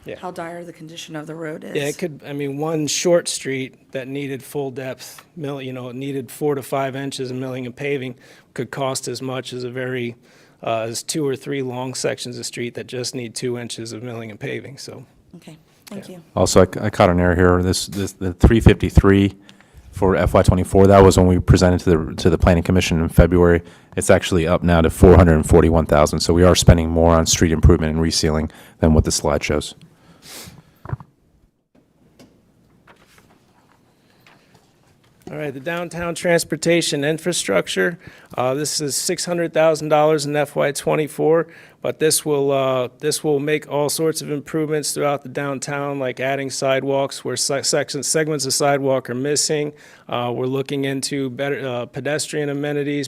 Yeah. how dire the condition of the road is. Yeah, it could, I mean, one short street that needed full depth mill, it needed 4 to 5 inches of milling and paving could cost as much as as 2 or 3 long sections of street that just need 2 inches of milling and paving, so. Okay, thank you. Also, I caught an error here. The 353 for FY24, that was when we presented to the Planning Commission in February. It's actually up now to 441,000. So we are spending more on street improvement and resealing than what the slide shows. All right, the downtown transportation infrastructure, this is $600,000 in FY24, but this will make all sorts of improvements throughout the downtown, like adding sidewalks where segments of sidewalk are missing. We're looking into better pedestrian amenities,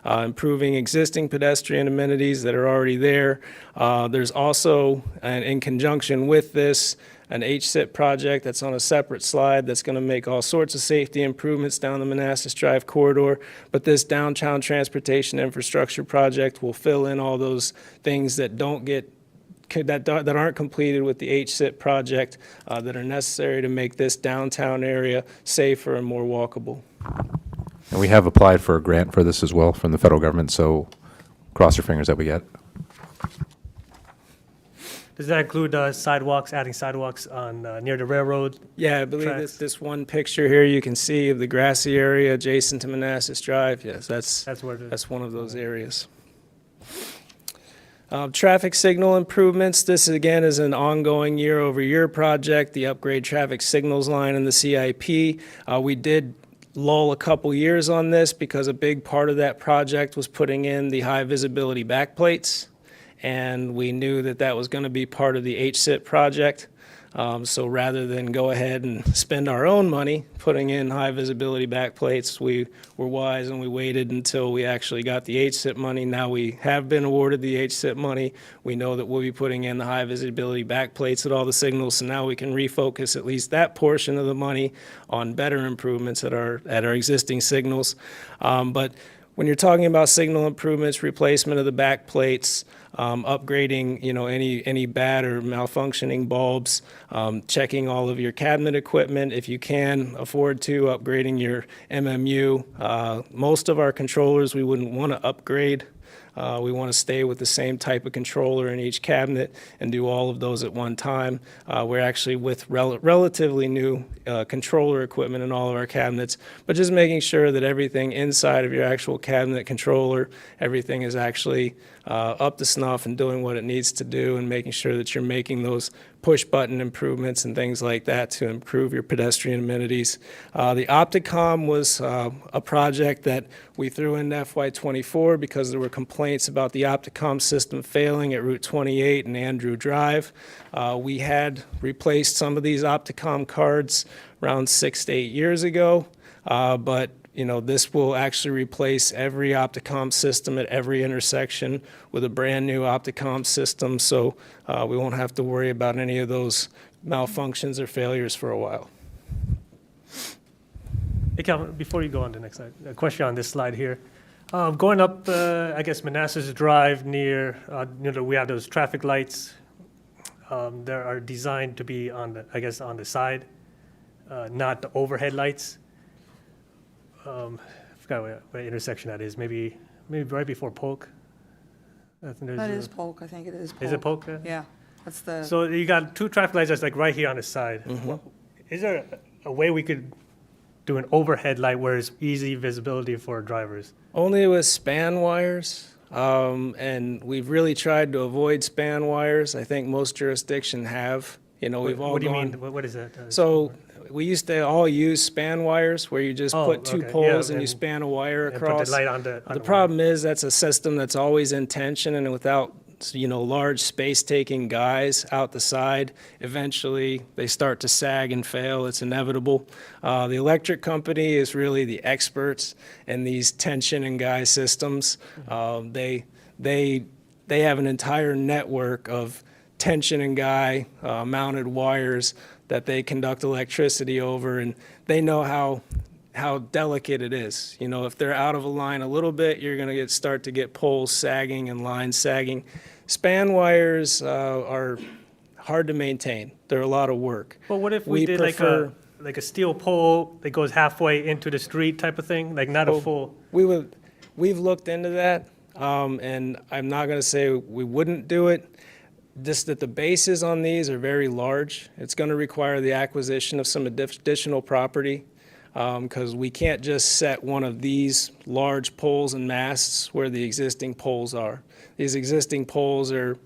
improving existing pedestrian amenities that are already there. There's also, and in conjunction with this, an HSIP project that's on a separate slide that's going to make all sorts of safety improvements down the Manassas Drive corridor. But this downtown transportation infrastructure project will fill in all those things that that aren't completed with the HSIP project that are necessary to make this downtown area safer and more walkable. And we have applied for a grant for this as well from the federal government, so cross your fingers that we get. Does that include sidewalks, adding sidewalks on near the railroad? Yeah, I believe tracks? this one picture here you can see of the grassy area adjacent to Manassas Drive. Yes, that's where it is. that's one of those areas. Traffic signal improvements. This again is an ongoing year-over-year project. The upgrade traffic signals line in the CIP. We did lull a couple years on this because a big part of that project was putting in the high visibility backplates. And we knew that that was going to be part of the HSIP project. So rather than go ahead and spend our own money putting in high visibility backplates, we were wise and we waited until we actually got the HSIP money. Now we have been awarded the HSIP money. We know that we'll be putting in the high visibility backplates at all the signals, so now we can refocus at least that portion of the money on better improvements at our existing signals. But when you're talking about signal improvements, replacement of the backplates, upgrading, any bad or malfunctioning bulbs, checking all of your cabinet equipment, if you can afford to, upgrading your MMU. Most of our controllers we wouldn't want to upgrade. We want to stay with the same type of controller in each cabinet and do all of those at one time. We're actually with relatively new controller equipment in all of our cabinets, but just making sure that everything inside of your actual cabinet controller, everything is actually up to snuff and doing what it needs to do, and making sure that you're making those push-button improvements and things like that to improve your pedestrian amenities. The Opticom was a project that we threw in FY24 because there were complaints about the Opticom system failing at Route 28 and Andrew Drive. We had replaced some of these Opticom cards around 6 to 8 years ago, but this will actually replace every Opticom system at every intersection with a brand-new Opticom system, so we won't have to worry about any of those malfunctions or failures for a while. Hey, Calvin, before you go on to the next slide, a question on this slide here. Going up, I guess, Manassas Drive near, we have those traffic lights. They are designed to be on the, I guess, on the side, not the overhead lights. I forgot what intersection that is. Maybe right before Polk. That is Polk, I think it is Polk. Is it Polk? Yeah, that's the. So you got two traffic lights that's like right here on the side. Is there a way we could do an overhead light where it's easy visibility for drivers? Only with span wires, and we've really tried to avoid span wires. I think most jurisdictions have. We've all What do you gone. mean? What is that? So we used to all use span wires where you just put two okay. poles Yeah, and you and- span a wire and across. put the light on the The problem is that's a system that's always in tension, and without large space-taking guys out the side, eventually they start to sag and fail. It's inevitable. The electric company is really the experts in these tension and guy systems. They have an entire network of tension and guy mounted wires that they conduct electricity over, and they know how delicate it is. If they're out of a line a little bit, you're going to start to get poles sagging and lines sagging. Span wires are hard to maintain. They're a lot of work. Well, what if we did prefer- like a steel pole that goes halfway into the street type of thing, like not a full? We've looked into that, and I'm not going to say we wouldn't do it. Just that the bases on these are very large. It's going to require the acquisition of some additional property, because we can't just set one of these large poles and masts where the existing poles are. These existing poles are,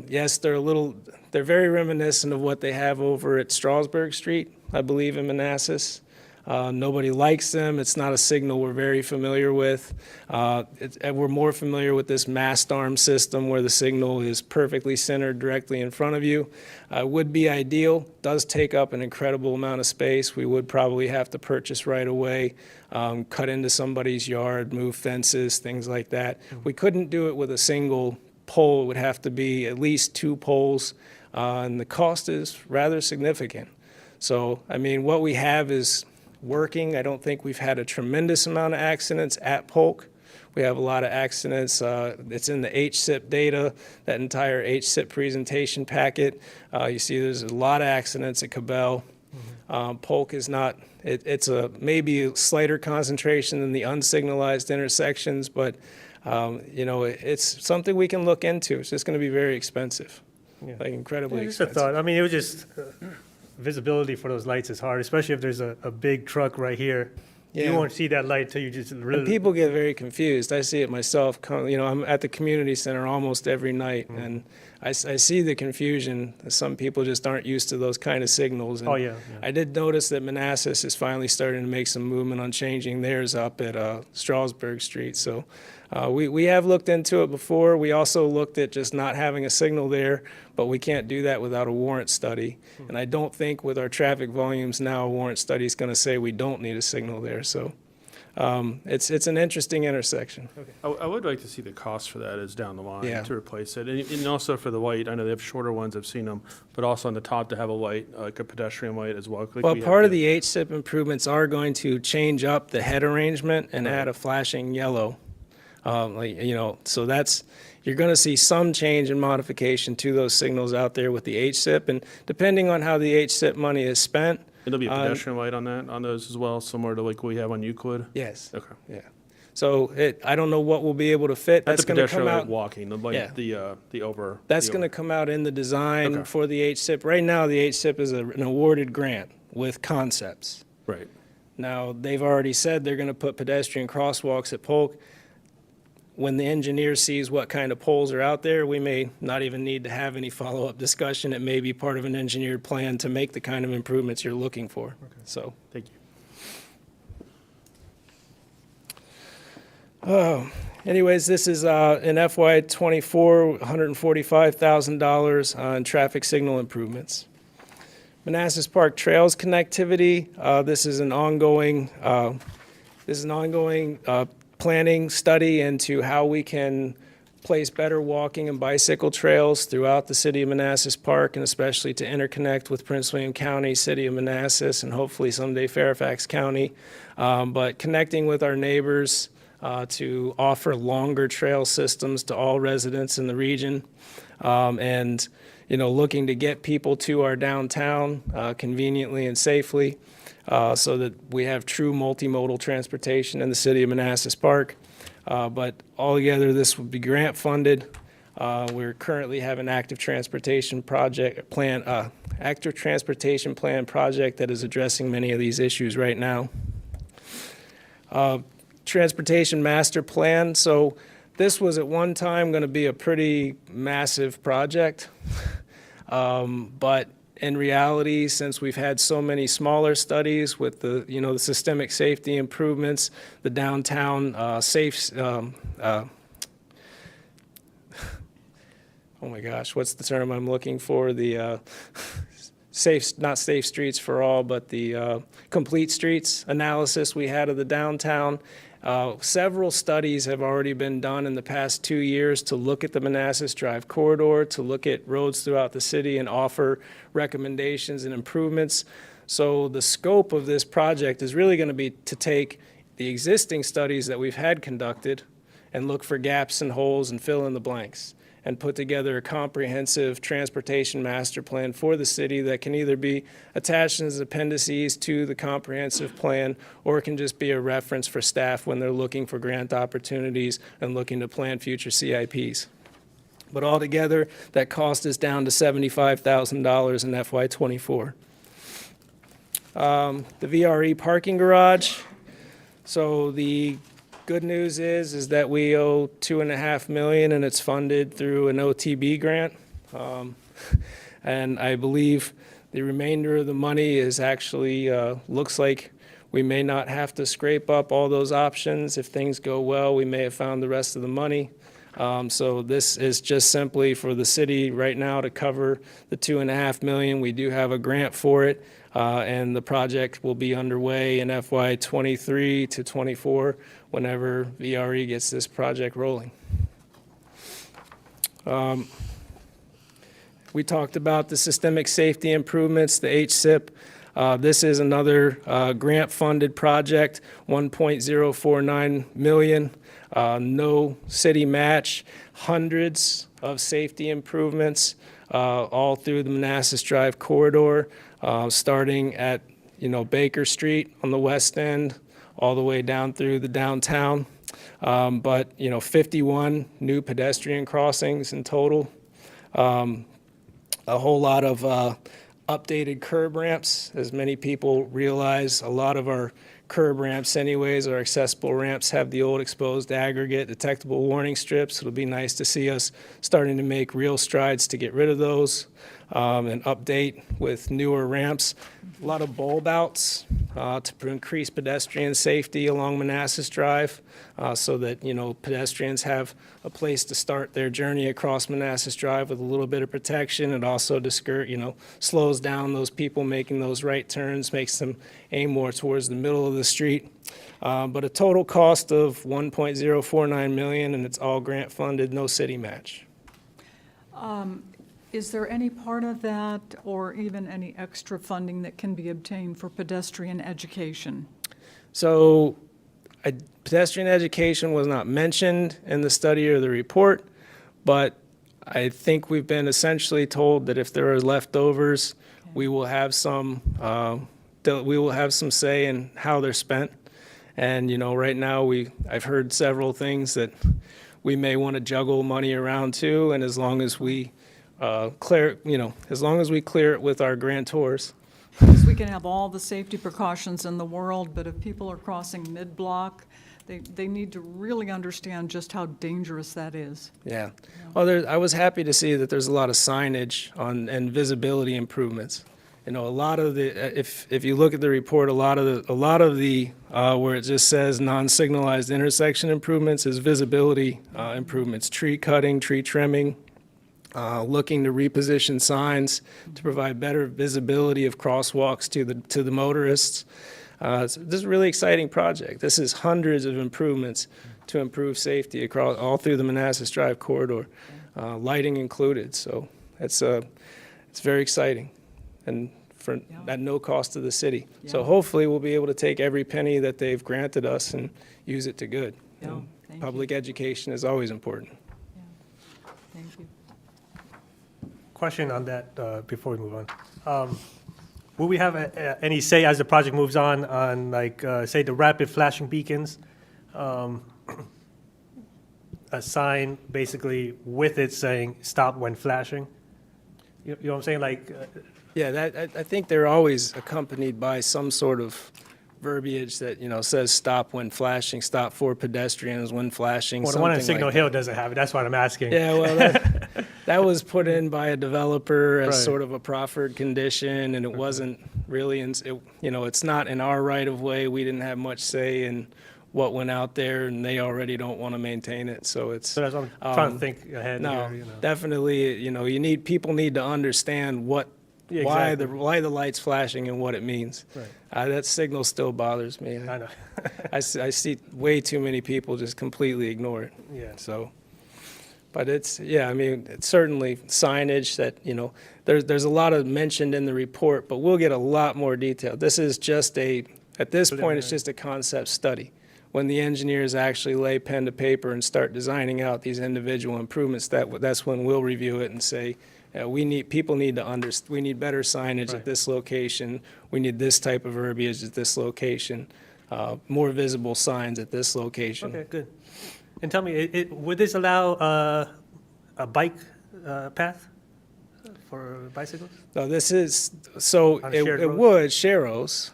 yes, they're very reminiscent of what they have over at Strasburg Street, I believe, in Manassas. Nobody likes them. It's not a signal we're very familiar with. We're more familiar with this mast arm system where the signal is perfectly centered directly in front of you. Would be ideal. Does take up an incredible amount of space. We would probably have to purchase right away, cut into somebody's yard, move fences, things like that. We couldn't do it with a single pole. It would have to be at least 2 poles, and the cost is rather significant. So, what we have is working. I don't think we've had a tremendous amount of accidents at Polk. We have a lot of accidents. It's in the HSIP data, that entire HSIP presentation packet. You see there's a lot of accidents at Cabell. Polk is not, it's a maybe a slighter concentration than the unsignalized intersections, but it's something we can look into. It's just going to be very expensive, like incredibly Just a expensive. thought. It was just visibility for those lights is hard, especially if there's a big truck right here. Yeah. You won't see that light till you just really. And people get very confused. I see it myself. I'm at the community center almost every night, and I see the confusion. Some people just aren't used to those kind of signals. And Oh, yeah. I did notice that Manassas is finally starting to make some movement on changing theirs up at Strasburg Street. So we have looked into it before. We also looked at just not having a signal there, but we can't do that without a warrant study. And I don't think with our traffic volumes now, a warrant study is going to say we don't need a signal there. So it's an interesting intersection. I would like to see the cost for that is down the line Yeah. to replace it. And also for the light, I know they have shorter ones, I've seen them, but also on the top to have a light, like a pedestrian light as well. Well, part of the HSIP improvements are going to change up the head arrangement and add a flashing yellow. So you're going to see some change and modification to those signals out there with the HSIP. And depending on how the HSIP money is spent. It'll be a pedestrian light on those as well, similar to like we have on Euclid? Yes. Okay. Yeah. So I don't know what will be able to fit. That's That's the going to pedestrian come light out. walking, the light, Yeah. the over. That's going to come out in the design Okay. for the HSIP. Right now, the HSIP is an awarded grant with concepts. Right. Now, they've already said they're going to put pedestrian crosswalks at Polk. when the engineer sees what kind of poles are out there, we may not even need to have any follow-up discussion. It may be part of an engineered plan to make the kind of improvements you're looking for. So, Thank you. anyways, this is in FY '24, $145,000 on traffic signal improvements. Manassas Park Trails connectivity, this is an ongoing planning study into how we can place better walking and bicycle trails throughout the city of Manassas Park, and especially to interconnect with Prince William County, city of Manassas, and hopefully someday Fairfax County. But connecting with our neighbors to offer longer trail systems to all residents in the region. And looking to get people to our downtown conveniently and safely so that we have true multimodal transportation in the city of Manassas Park. But altogether, this would be grant funded. We currently have an active transportation plan project that is addressing many of these issues right now. Transportation master plan. So this was at one time going to be a pretty massive project. But in reality, since we've had so many smaller studies with the systemic safety improvements, the downtown oh my gosh, what's the term I'm looking for? The not safe streets for all, but the complete streets analysis we had of the downtown. Several studies have already been done in the past 2 years to look at the Manassas Drive corridor, to look at roads throughout the city and offer recommendations and improvements. So the scope of this project is really going to be to take the existing studies that we've had conducted and look for gaps and holes and fill in the blanks, and put together a comprehensive transportation master plan for the city that can either be attached as appendices to the comprehensive plan, or it can just be a reference for staff when they're looking for grant opportunities and looking to plan future CIPs. But altogether, that cost is down to $75,000 in FY '24. The VRE parking garage. So the good news is that we owe $2.5 million, and it's funded through an OTB grant. And I believe the remainder of the money is actually, looks like we may not have to scrape up all those options. If things go well, we may have found the rest of the money. So this is just simply for the city right now to cover the $2.5 million. We do have a grant for it, and the project will be underway in FY '23 to '24 whenever VRE gets this project rolling. We talked about the systemic safety improvements, the HSIP. This is another grant-funded project, $1.049 million. No city match, hundreds of safety improvements all through the Manassas Drive corridor, starting at Baker Street on the west end, all the way down through the downtown. But 51 new pedestrian crossings in total. A whole lot of updated curb ramps. As many people realize, a lot of our curb ramps anyways, our accessible ramps, have the old exposed aggregate detectable warning strips. It'll be nice to see us starting to make real strides to get rid of those and update with newer ramps. A lot of bulb outs to increase pedestrian safety along Manassas Drive so that, pedestrians have a place to start their journey across Manassas Drive with a little bit of protection. It also slows down those people making those right turns, makes them aim more towards the middle of the street. But a total cost of $1.049 million, and it's all grant funded, no city match. Is there any part of that, or even any extra funding that can be obtained for pedestrian education? So pedestrian education was not mentioned in the study or the report, but I think we've been essentially told that if there are leftovers, we will have some say in how they're spent. And right now I've heard several things that we may want to juggle money around too, and as long as we clear it with our grantors, Because we can have all the safety precautions in the world, but if people are crossing mid-block, they need to really understand just how dangerous that is. Yeah. Well, I was happy to see that there's a lot of signage and visibility improvements. You know, a lot of the, if you look at the report, a lot of the where it just says non-signalized intersection improvements is visibility improvements, tree cutting, tree trimming, looking to reposition signs to provide better visibility of crosswalks to the motorists. So this is a really exciting project. This is hundreds of improvements to improve safety across all through the Manassas Drive corridor, lighting included. So it's very exciting, and at no cost to the city. So hopefully we'll be able to take every penny that they've granted us and use it to good. Yeah, And thank public education is always important. Thank you. Question on that before we move on. Will we have any say as the project moves on like, say, the rapid flashing beacons? A sign basically with it saying, stop when flashing? You know what I'm saying? Like, Yeah, I think they're always accompanied by some sort of verbiage that, you know, says stop when flashing, stop for pedestrians when flashing, well, the one on something Signal like Hill that. doesn't have it. That's what I'm asking. Yeah, well, that was put in by a developer as Right. sort of a proffered condition, and it wasn't really, you know, it's not in our right of way. We didn't have much say in what went out there, and they already don't want to maintain it, so it's. So that's what I'm trying to think ahead No, here, you know. definitely, you know, people need to understand Yeah, why exactly. why the light's flashing and what it means. Right. That signal still bothers me. I know. I see way too many people just completely ignore it. Yeah. So, but it's certainly signage that, you know, there's a lot of mentioned in the report, but we'll get a lot more detail. This is just at this point, it's just a concept study. When the engineers actually lay pen to paper and start designing out these individual improvements, that's when we'll review it and say, we need better signage Right. at this location. We need this type of verbiage at this location. More visible signs at this location. Okay, good. And tell me, would this allow a bike path for bicycles? No, this is, so On a shared it road? would, Sharrows,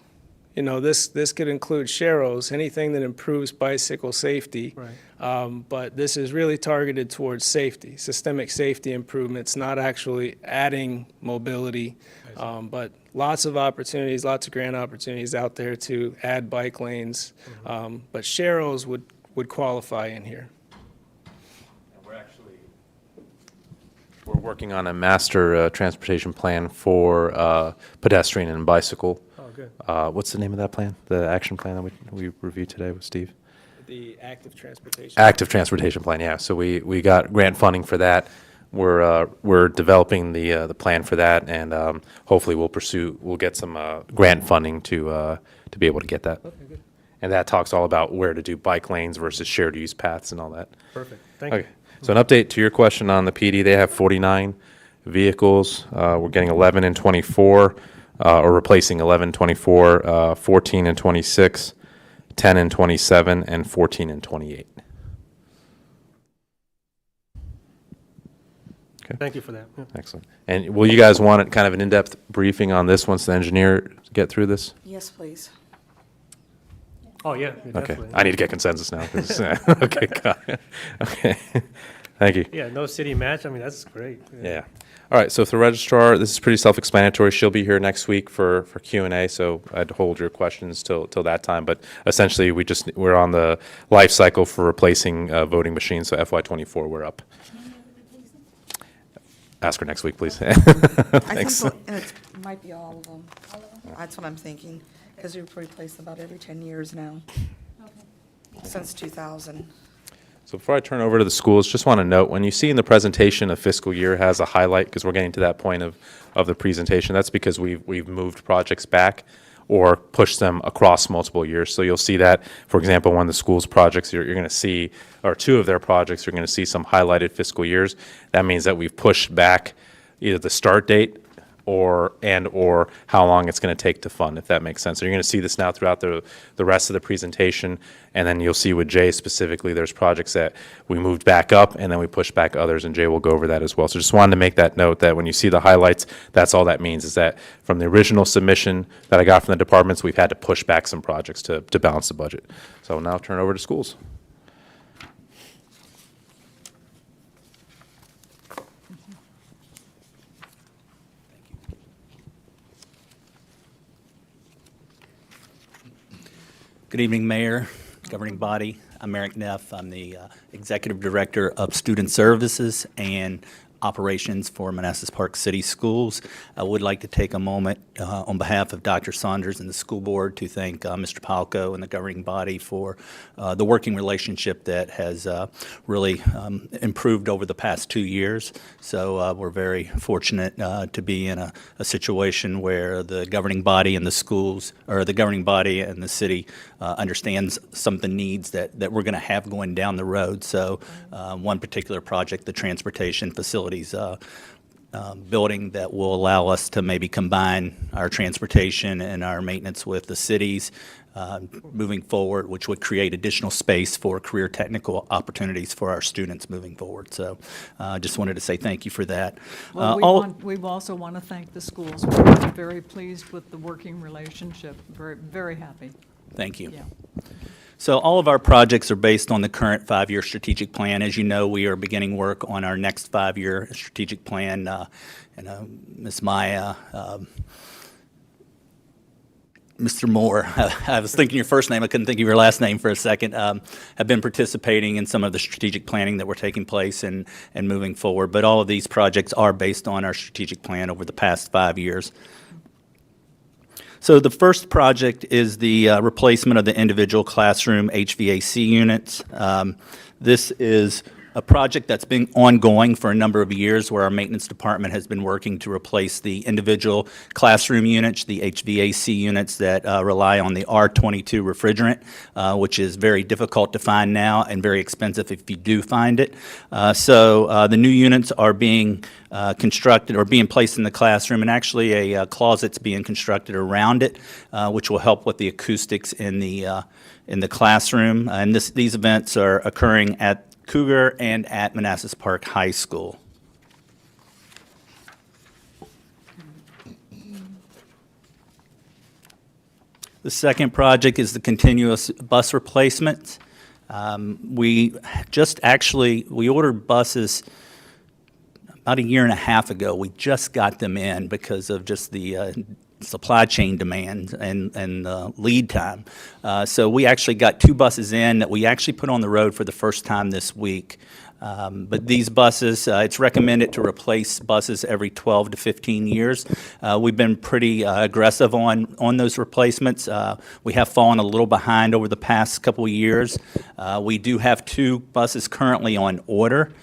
you know, this could include Sharrows, anything that improves bicycle safety. Right. But this is really targeted towards safety, systemic safety improvements, not actually adding mobility. But lots of opportunities, lots of grant opportunities out there to add bike lanes. But Sharrows would qualify in here. We're working on a master transportation plan for pedestrian and bicycle. Oh, good. What's the name of that plan? The action plan that we reviewed today with Steve? The active transportation. Active transportation plan, yeah. So we got grant funding for that. We're developing the plan for that, and hopefully we'll get some grant funding to be able to get that. Okay, good. And that talks all about where to do bike lanes versus shared use paths and all that. Perfect. Thank you. Okay. So an update to your question on the PD, they have 49 vehicles. We're getting 11 and 24, or replacing 11, 24, 14 and 26, 10 and 27, and 14 and 28. Thank you for that. Yeah. Excellent. And will you guys want kind of an in-depth briefing on this once the engineer get through this? Yes, please. Oh, yeah, Okay. definitely. I need to get consensus now. 'Cause, okay, got it. Okay. Thank you. Yeah, no city match. I mean, that's great. Yeah. All right, so for the registrar, this is pretty self-explanatory. She'll be here next week for Q&A, so I'd hold your questions till that time. But essentially, we're on the life cycle for replacing voting machines, so FY24, we're up. Ask her next week, please. I Thanks. think, and it might be all of them. That's what I'm thinking, because we've replaced about every 10 years now, since 2000. So before I turn over to the schools, just want to note, when you see in the presentation a fiscal year has a highlight, because we're getting to that point of the presentation, that's because we've moved projects back or pushed them across multiple years. So you'll see that, for example, one of the schools projects you're going to see, or two of their projects, you're going to see some highlighted fiscal years. That means that we've pushed back either the start date or how long it's going to take to fund, if that makes sense. So you're going to see this now throughout the rest of the presentation, and then you'll see with Jay specifically, there's projects that we moved back up and then we pushed back others, and Jay will go over that as well. So just wanted to make that note that when you see the highlights, that's all that means, is that from the original submission that I got from the departments, we've had to push back some projects to balance the budget. So now I'll turn it over to schools. Good evening, Mayor, governing body. I'm Eric Neff. I'm the Executive Director of Student Services and Operations for Manassas Park City Schools. I would like to take a moment on behalf of Dr. Saunders and the school board to thank Mr. Palco and the governing body for the working relationship that has really improved over the past 2 years. So we're very fortunate to be in a situation where the governing body and the schools, or the governing body and the city understands some of the needs that we're going to have going down the road. So one particular project, the transportation facilities building, that will allow us to maybe combine our transportation and our maintenance with the cities moving forward, which would create additional space for career technical opportunities for our students moving forward. So just wanted to say thank you for that. Well, we also want to thank the schools. We're very pleased with the working relationship, very, very happy. Thank you. Yeah. So all of our projects are based on the current 5-year strategic plan. As you know, we are beginning work on our next 5-year strategic plan. Ms. Maya, Mr. Moore, I was thinking your first name, I couldn't think of your last name for a second, have been participating in some of the strategic planning that were taking place and moving forward. But all of these projects are based on our strategic plan over the past 5 years. So the first project is the replacement of the individual classroom HVAC units. This is a project that's been ongoing for a number of years, where our maintenance department has been working to replace the individual classroom units, the HVAC units that rely on the R22 refrigerant, which is very difficult to find now and very expensive if you do find it. So the new units are being constructed or being placed in the classroom, and actually a closet's being constructed around it, which will help with the acoustics in the classroom. And these events are occurring at Cougar and at Manassas Park High School. The second project is the continuous bus replacement. We ordered buses about 1.5 years ago. We just got them in because of just the supply chain demand and lead time. So we actually got 2 buses in that we actually put on the road for the first time this week. But these buses, it's recommended to replace buses every 12 to 15 years. We've been pretty aggressive on those replacements. We have fallen a little behind over the past couple of years. We do have 2 buses currently on order.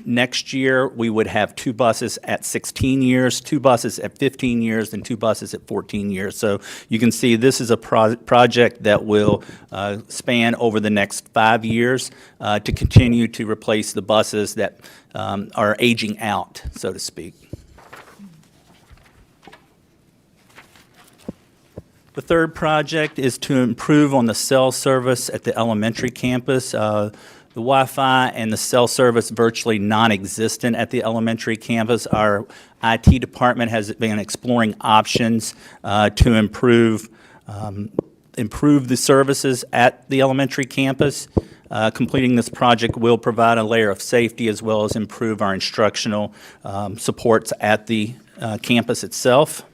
Next year, we would have 2 buses at 16 years, 2 buses at 15 years, and 2 buses at 14 years. So you can see this is a project that will span over the next 5 years to continue to replace the buses that are aging out, so to speak. The third project is to improve on the cell service at the elementary campus. The Wi-Fi and the cell service virtually non-existent at the elementary campus. Our IT department has been exploring options to improve the services at the elementary campus. Completing this project will provide a layer of safety as well as improve our instructional supports at the campus itself.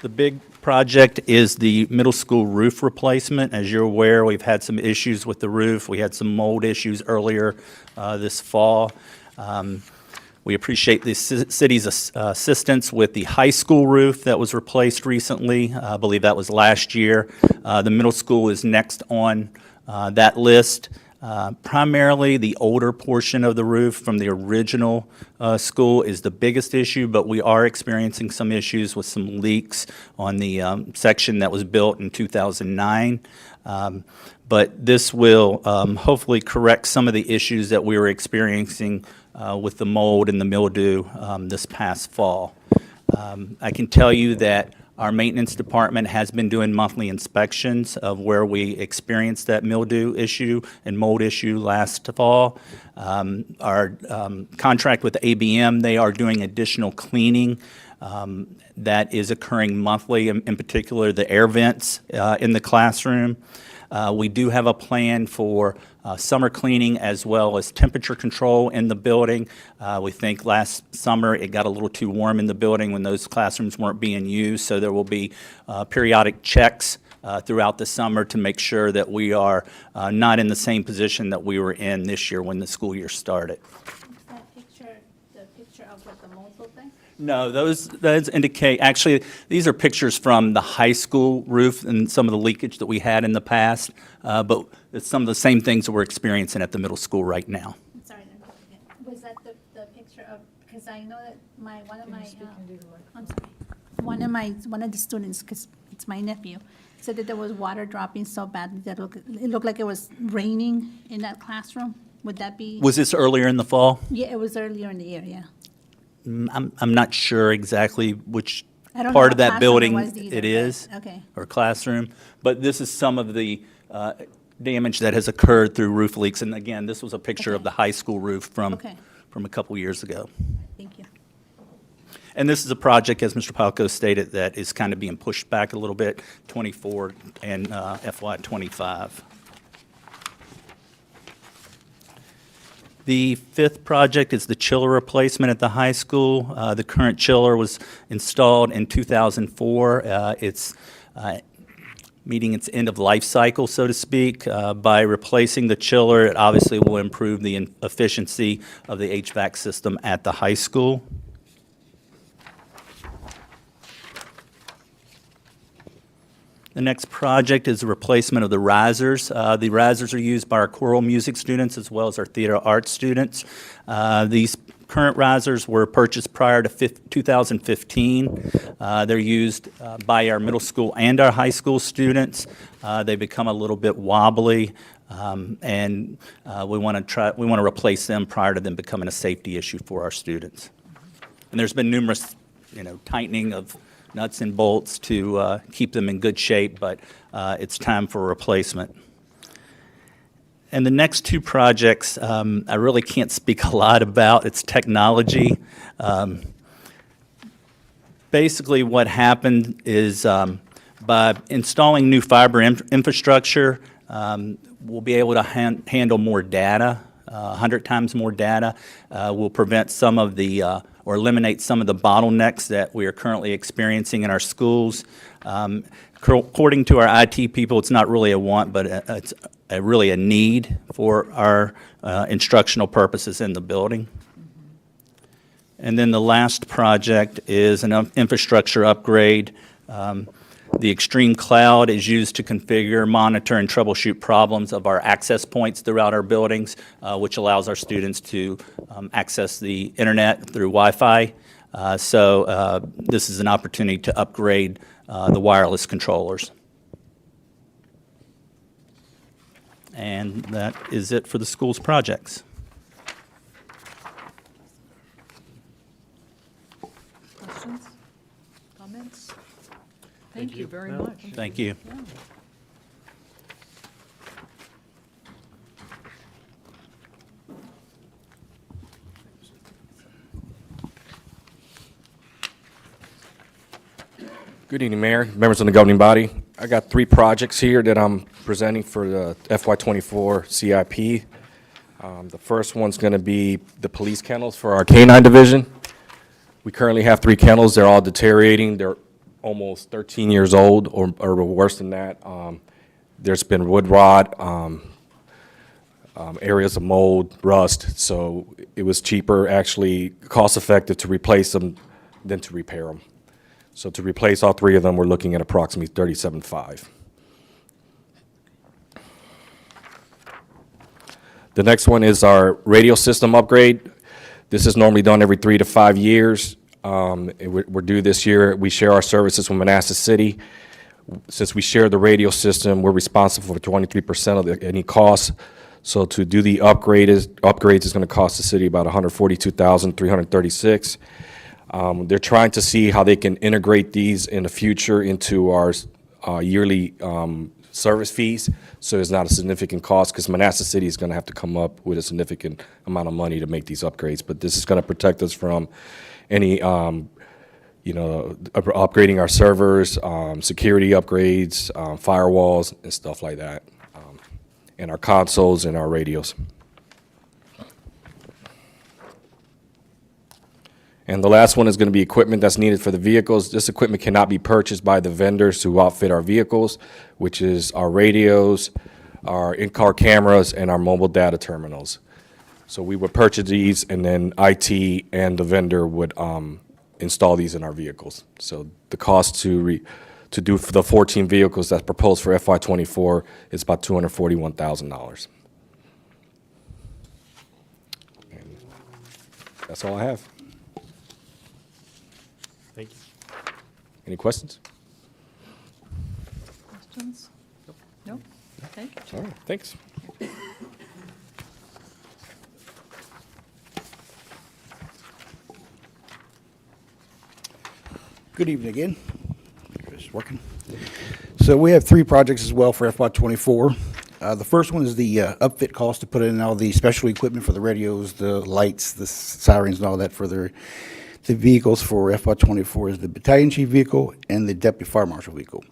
The big project is the middle school roof replacement. As you're aware, we've had some issues with the roof. We had some mold issues earlier this fall. We appreciate the city's assistance with the high school roof that was replaced recently. I believe that was last year. The middle school is next on that list. Primarily, the older portion of the roof from the original school is the biggest issue, but we are experiencing some issues with some leaks on the section that was built in 2009. But this will hopefully correct some of the issues that we were experiencing with the mold and the mildew this past fall. I can tell you that our maintenance department has been doing monthly inspections of where we experienced that mildew issue and mold issue last fall. Our contract with ABM, they are doing additional cleaning that is occurring monthly, in particular the air vents in the classroom. We do have a plan for summer cleaning as well as temperature control in the building. We think last summer it got a little too warm in the building when those classrooms weren't being used, so there will be periodic checks throughout the summer to make sure that we are not in the same position that we were in this year when the school year started. That picture, the picture of what the mold looked like? No, those indicate, actually, these are pictures from the high school roof and some of the leakage that we had in the past, but it's some of the same things that we're experiencing at the middle school right now. I'm sorry, was that the picture of, because I know that one of the students, because it's my nephew, said that there was water dropping so badly that it looked like it was raining in that classroom. Would that be? Was this earlier in the fall? Yeah, it was earlier in the year, yeah. I'm not sure exactly which I don't know part what of that classroom building it was either, it is. but- okay. Or classroom, but this is some of the damage that has occurred through roof leaks. And again, this was a picture of Okay. the high school roof from Okay. a couple years ago. Thank you. And this is a project, as Mr. Palco stated, that is kind of being pushed back a little bit, 24 and FY '25. The fifth project is the chiller replacement at the high school. The current chiller was installed in 2004. It's meeting its end of life cycle, so to speak. By replacing the chiller, it obviously will improve the efficiency of the HVAC system at the high school. The next project is the replacement of the risers. The risers are used by our choral music students as well as our theater arts students. These current risers were purchased prior to 2015. They're used by our middle school and our high school students. They become a little bit wobbly, and we want to replace them prior to them becoming a safety issue for our students. And there's been numerous, tightening of nuts and bolts to keep them in good shape, but it's time for a replacement. And the next two projects, I really can't speak a lot about. It's technology. Basically, what happened is by installing new fiber infrastructure, we'll be able to handle more data, 100 times more data. We'll prevent some of the or eliminate some of the bottlenecks that we are currently experiencing in our schools. According to our IT people, it's not really a want, but it's really a need for our instructional purposes in the building. And then the last project is an infrastructure upgrade. The Extreme Cloud is used to configure, monitor, and troubleshoot problems of our access points throughout our buildings, which allows our students to access the internet through Wi-Fi. So this is an opportunity to upgrade the wireless controllers. And that is it for the school's projects. Questions? Comments? Thank you very much. Thank you. Yeah. Good evening, Mayor, members of the governing body. I got 3 projects here that I'm presenting for the FY24 CIP. The first one's going to be the police kennels for our K-9 division. We currently have 3 kennels. They're all deteriorating. They're almost 13 years old or worse than that. There's been wood rot, areas of mold, rust, so it was cheaper, actually cost-effective to replace them than to repair them. So to replace all 3 of them, we're looking at approximately $37.5. The next one is our radio system upgrade. This is normally done every 3 to 5 years. We're due this year. We share our services with Manassas City. Since we share the radio system, we're responsible for 23% of any costs. So to do the upgrades is going to cost the city about $142,336. They're trying to see how they can integrate these in the future into our yearly service fees, so it's not a significant cost, because Manassas City is going to have to come up with a significant amount of money to make these upgrades. But this is going to protect us from any, upgrading our servers, security upgrades, firewalls, and stuff like that, and our consoles and our radios. And the last one is going to be equipment that's needed for the vehicles. This equipment cannot be purchased by the vendors who outfit our vehicles, which is our radios, our in-car cameras, and our mobile data terminals. So we would purchase these, and then IT and the vendor would install these in our vehicles. So the cost to do for the 14 vehicles that's proposed for FY24 is about $241,000. And that's all I have. Thank you. Any questions? Questions? No? Thank you, Chief. All right, thanks. Good evening again. It's working. So we have 3 projects as well for FY24. The first one is the upfit cost to put in all the special equipment for the radios, the lights, the sirens, and all that for the vehicles for FY24 is the battalion chief vehicle and the deputy fire marshal vehicle.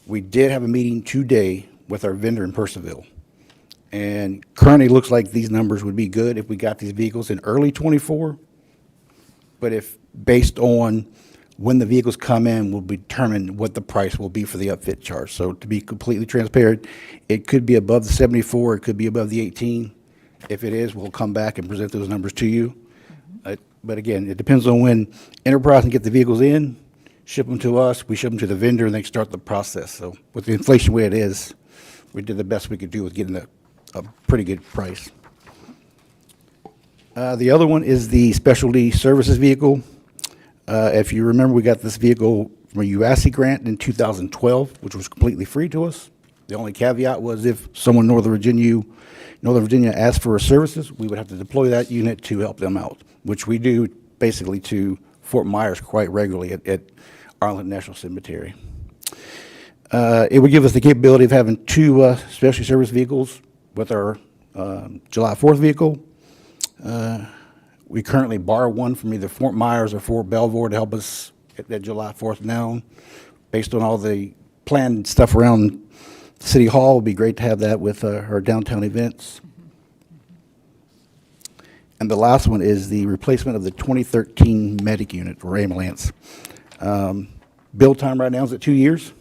We did have a meeting today with our vendor in Purcellville, and currently looks like these numbers would be good if we got these vehicles in early 24. But if based on when the vehicles come in will determine what the price will be for the upfit charge. So to be completely transparent, it could be above the 74, it could be above the 18. If it is, we'll come back and present those numbers to you. But again, it depends on when Enterprise can get the vehicles in, ship them to us, we ship them to the vendor, and they start the process. So with the inflation way it is, we did the best we could do with getting a pretty good price. The other one is the specialty services vehicle. If you remember, we got this vehicle from a UASC grant in 2012, which was completely free to us. The only caveat was if someone in Northern Virginia asked for our services, we would have to deploy that unit to help them out, which we do basically to Fort Myers quite regularly at Arlington National Cemetery. It would give us the capability of having 2 specialty service vehicles with our July 4th vehicle. We currently borrow one from either Fort Myers or Fort Belvoir to help us get that July 4th down. Based on all the planned stuff around City Hall, it would be great to have that with our downtown events. And the last one is the replacement of the 2013 medic unit for ambulance. Build time right now is at 2 years.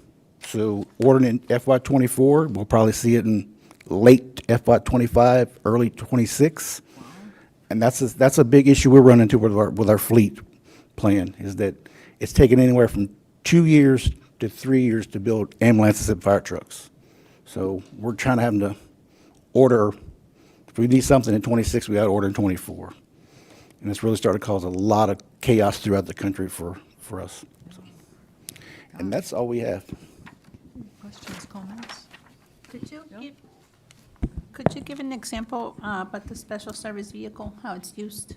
So ordering in FY24, we'll probably see it in late FY25, early 26. And that's a big issue we're running into with our fleet plan, is that it's taken anywhere from 2 years to 3 years to build ambulances and fire trucks. So we're trying to have to order. If we need something in 26, we got to order in 24. And it's really started to cause a lot of chaos throughout the country for us. So. And that's all we have. Questions, comments? Could you give an example about the special service vehicle, how it's used?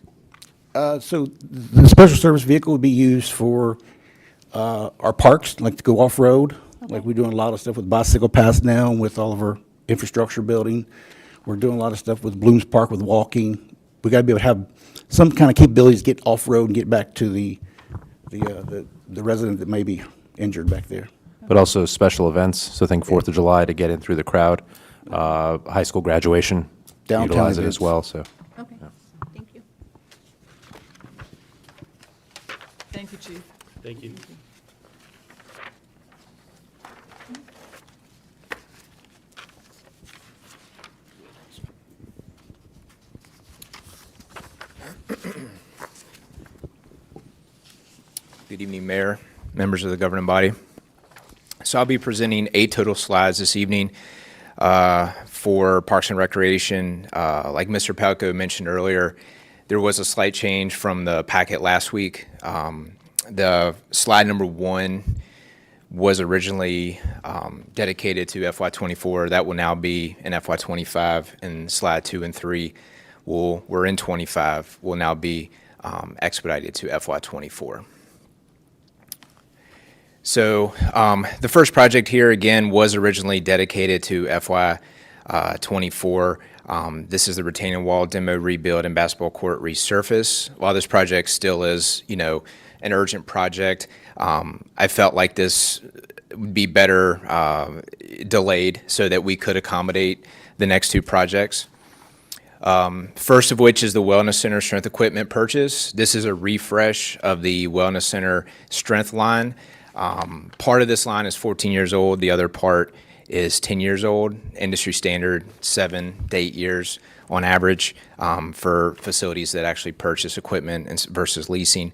So the special service vehicle would be used for our parks, like to go off-road. Okay. Like we're doing a lot of stuff with bicycle paths now, with all of our infrastructure building. We're doing a lot of stuff with Blooms Park, with walking. We got to be able to have some kind of capabilities to get off-road and get back to the resident that may be injured back there. But also special events, so think 4th of July to get in through the crowd, high school graduation, Downtown utilize it events. as well, so. Okay, thank you. Thank you, Chief. Thank you. Good evening, Mayor, members of the governing body. So I'll be presenting 8 total slides this evening for Parks and Recreation. Like Mr. Palco mentioned earlier, there was a slight change from the packet last week. The slide number 1 was originally dedicated to FY24. That will now be in FY25, and slide 2 and 3 were in 25, will now be expedited to FY24. So the first project here, again, was originally dedicated to FY24. This is the retaining wall demo rebuild and basketball court resurface. While this project still is, an urgent project, I felt like this would be better delayed so that we could accommodate the next two projects. First of which is the Wellness Center strength equipment purchase. This is a refresh of the Wellness Center strength line. Part of this line is 14 years old. The other part is 10 years old. Industry standard, 7 to 8 years on average for facilities that actually purchase equipment versus leasing.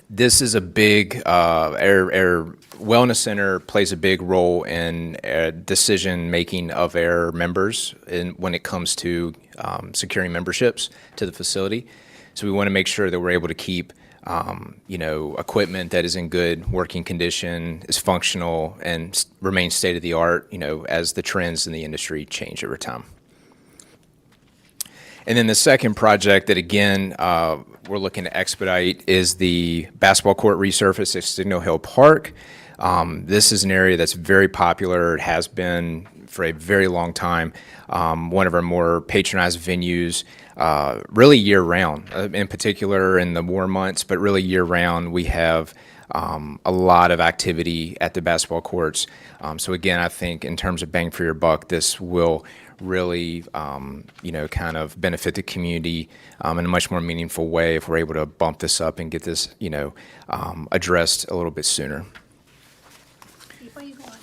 This is a big, our Wellness Center plays a big role in decision-making of our members when it comes to securing memberships to the facility. So we want to make sure that we're able to keep equipment that is in good working condition, is functional, and remains state-of-the-art, as the trends in the industry change over time. And then the second project that, again, we're looking to expedite is the basketball court resurface at Signal Hill Park. This is an area that's very popular. It has been for a very long time. One of our more patronized venues, really year-round, in particular in the warm months, but really year-round. We have a lot of activity at the basketball courts. So again, I think in terms of bang for your buck, this will really, kind of benefit the community in a much more meaningful way if we're able to bump this up and get this, addressed a little bit sooner. Before you go on,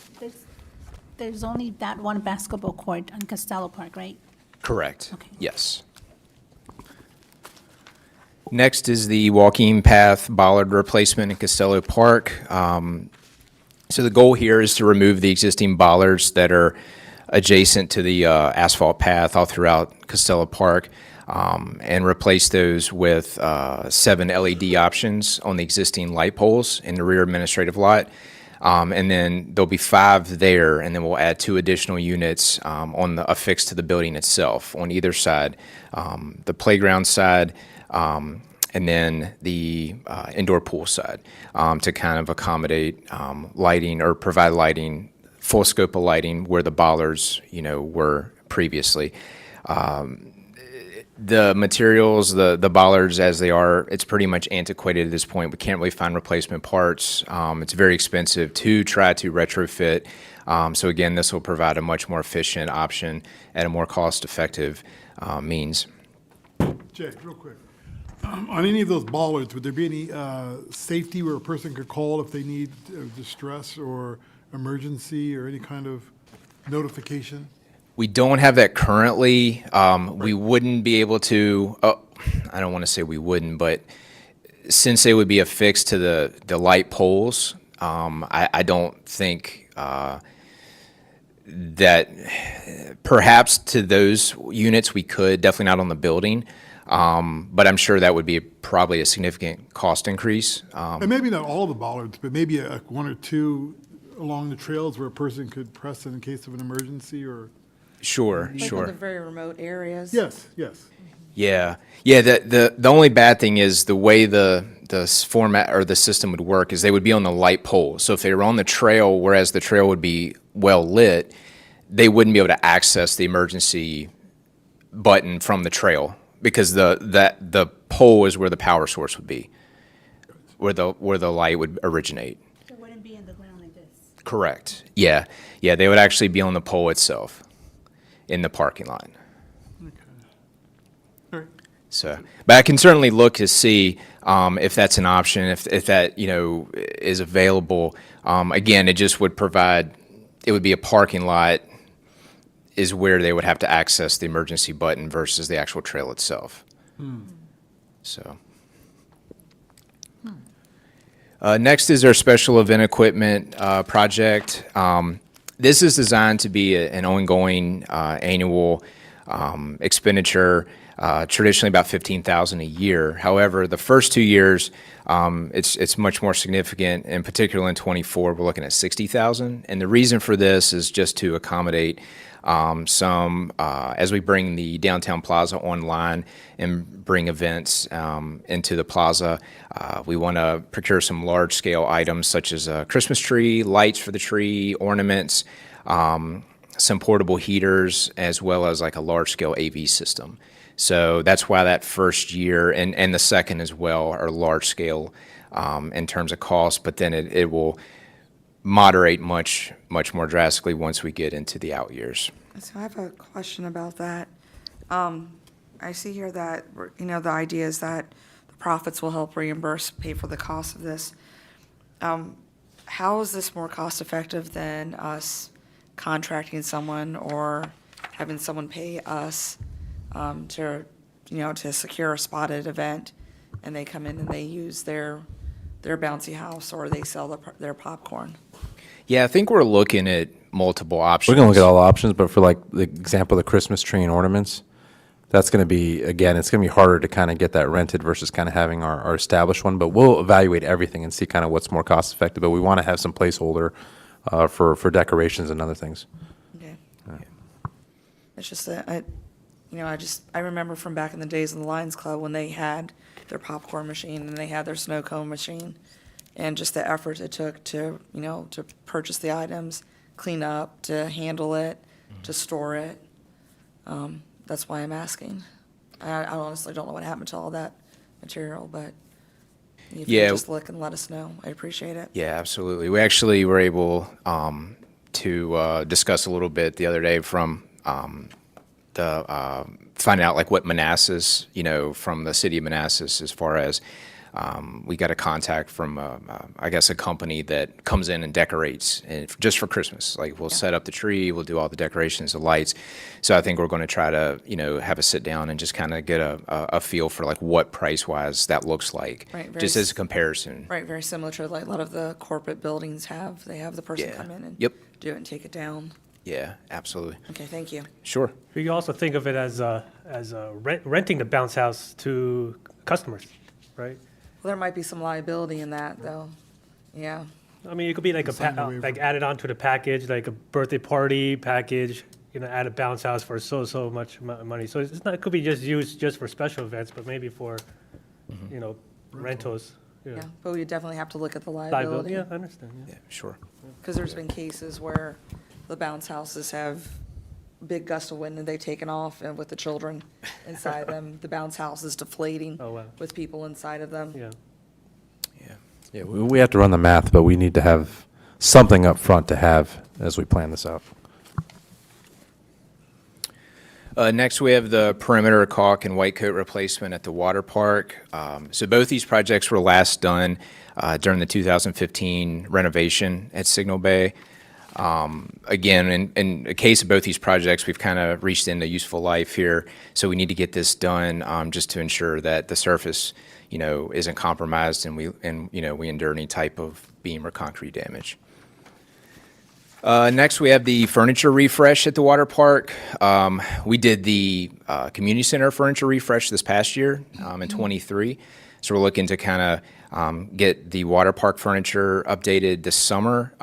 there's only that one basketball court on Costello Park, right? Correct. Okay. Yes. Next is the walking path bollard replacement in Costello Park. So the goal here is to remove the existing bollards that are adjacent to the asphalt path all throughout Costello Park and replace those with 7 LED options on the existing light poles in the rear administrative lot. And then there'll be 5 there, and then we'll add 2 additional units affixed to the building itself on either side, the playground side, and then the indoor pool side, to kind of accommodate lighting or provide lighting, full scope of lighting where the bollards, were previously. The materials, the bollards as they are, it's pretty much antiquated at this point. We can't really find replacement parts. It's very expensive to try to retrofit. So again, this will provide a much more efficient option at a more cost-effective means. Jay, real quick. On any of those bollards, would there be any safety where a person could call if they need distress or emergency or any kind of notification? We don't have that currently. We wouldn't be able to, I don't want to say we wouldn't, but since they would be affixed to the light poles, I don't think that perhaps to those units we could, definitely not on the building. But I'm sure that would be probably a significant cost increase. And maybe not all the bollards, but maybe 1 or 2 along the trails where a person could press it in case of an emergency or? Sure, Like sure. in the very remote areas. Yes, yes. Yeah. The only bad thing is the way the format or the system would work is they would be on the light pole. So if they were on the trail, whereas the trail would be well lit, they wouldn't be able to access the emergency button from the trail, because the pole is where the power source would be, where the light would originate. So it wouldn't be in the ground like this? Correct. Yeah. They would actually be on the pole itself, in the parking lot. Okay. All right. So, but I can certainly look to see if that's an option, if that is available. Again, it just would provide. It would be a parking lot is where they would have to access the emergency button versus the actual trail itself. So. Next is our special event equipment project. This is designed to be an ongoing annual expenditure. traditionally about 15,000 a year. However, the first 2 years, it's much more significant. In particular, in '24, we're looking at 60,000. And the reason for this is just to accommodate as we bring the downtown plaza online and bring events into the plaza, we want to procure some large-scale items such as a Christmas tree, lights for the tree, ornaments, some portable heaters, as well as like a large-scale AV system. So that's why that first year and the second as well are large-scale in terms of cost, but then it will moderate much more drastically once we get into the out years. So I have a question about that. I see here that, the idea is that the profits will help reimburse, pay for the cost of this. How is this more cost-effective than us contracting someone or having someone pay us to secure a spotted event, and they come in and they use their bouncy house, or they sell their popcorn? Yeah, I think we're looking at multiple options. We're going to look at all options, but for like the example, the Christmas tree and ornaments, that's going to be, again, it's going to be harder to kind of get that rented versus kind of having our established one, but we'll evaluate everything and see kind of what's more cost effective, but we want to have some placeholder for decorations and other things. Okay. It's just that I remember from back in the days in the Lions Club when they had their popcorn machine and they had their snow cone machine, and just the effort it took to purchase the items, clean up, to handle it, to store it. That's why I'm asking. I honestly don't know what happened to all that material, but if you Yeah. just look and let us know, I appreciate it. Yeah, absolutely. We actually were able to discuss a little bit the other day from finding out like what Manassas, from the city of Manassas, as far as we got a contact from, I guess, a company that comes in and decorates just for Christmas. Like we'll set up the tree, we'll do all the decorations, the lights. So I think we're going to try to, have a sit down and just kind of get a feel for like what price-wise that looks like, Right, just as a comparison. Right, very similar to like a lot of the corporate buildings have. They have the person Yeah. come in and Yep. do it and take it down. Yeah, absolutely. Okay, thank you. Sure. We can also think of it as renting the bounce house to customers, right? Well, there might be some liability in that, though. Yeah. I mean, it could be like like added onto the package, like a birthday party package, add a bounce house for so much money. So it's not, it could be just used just for special events, but maybe for, rentals. Yeah, but we definitely have to look at the Liability, liability. yeah, I understand, yeah. Yeah, sure. Because there's been cases where the bounce houses have big gust of wind and they've taken off, and with the children inside them, the bounce house is deflating Oh, wow. with people inside of them. Yeah. Yeah, we have to run the math, but we need to have something up front to have as we plan this out. Next, we have the perimeter caulk and white coat replacement at the water park. So both these projects were last done during the 2015 renovation at Signal Bay. Again, in the case of both these projects, we've kind of reached into useful life here, so we need to get this done just to ensure that the surface, isn't compromised and we endure any type of beam or concrete damage. Next, we have the furniture refresh at the water park. We did the community center furniture refresh this past year in '23, so we're looking to kind of get the water park furniture updated this summer.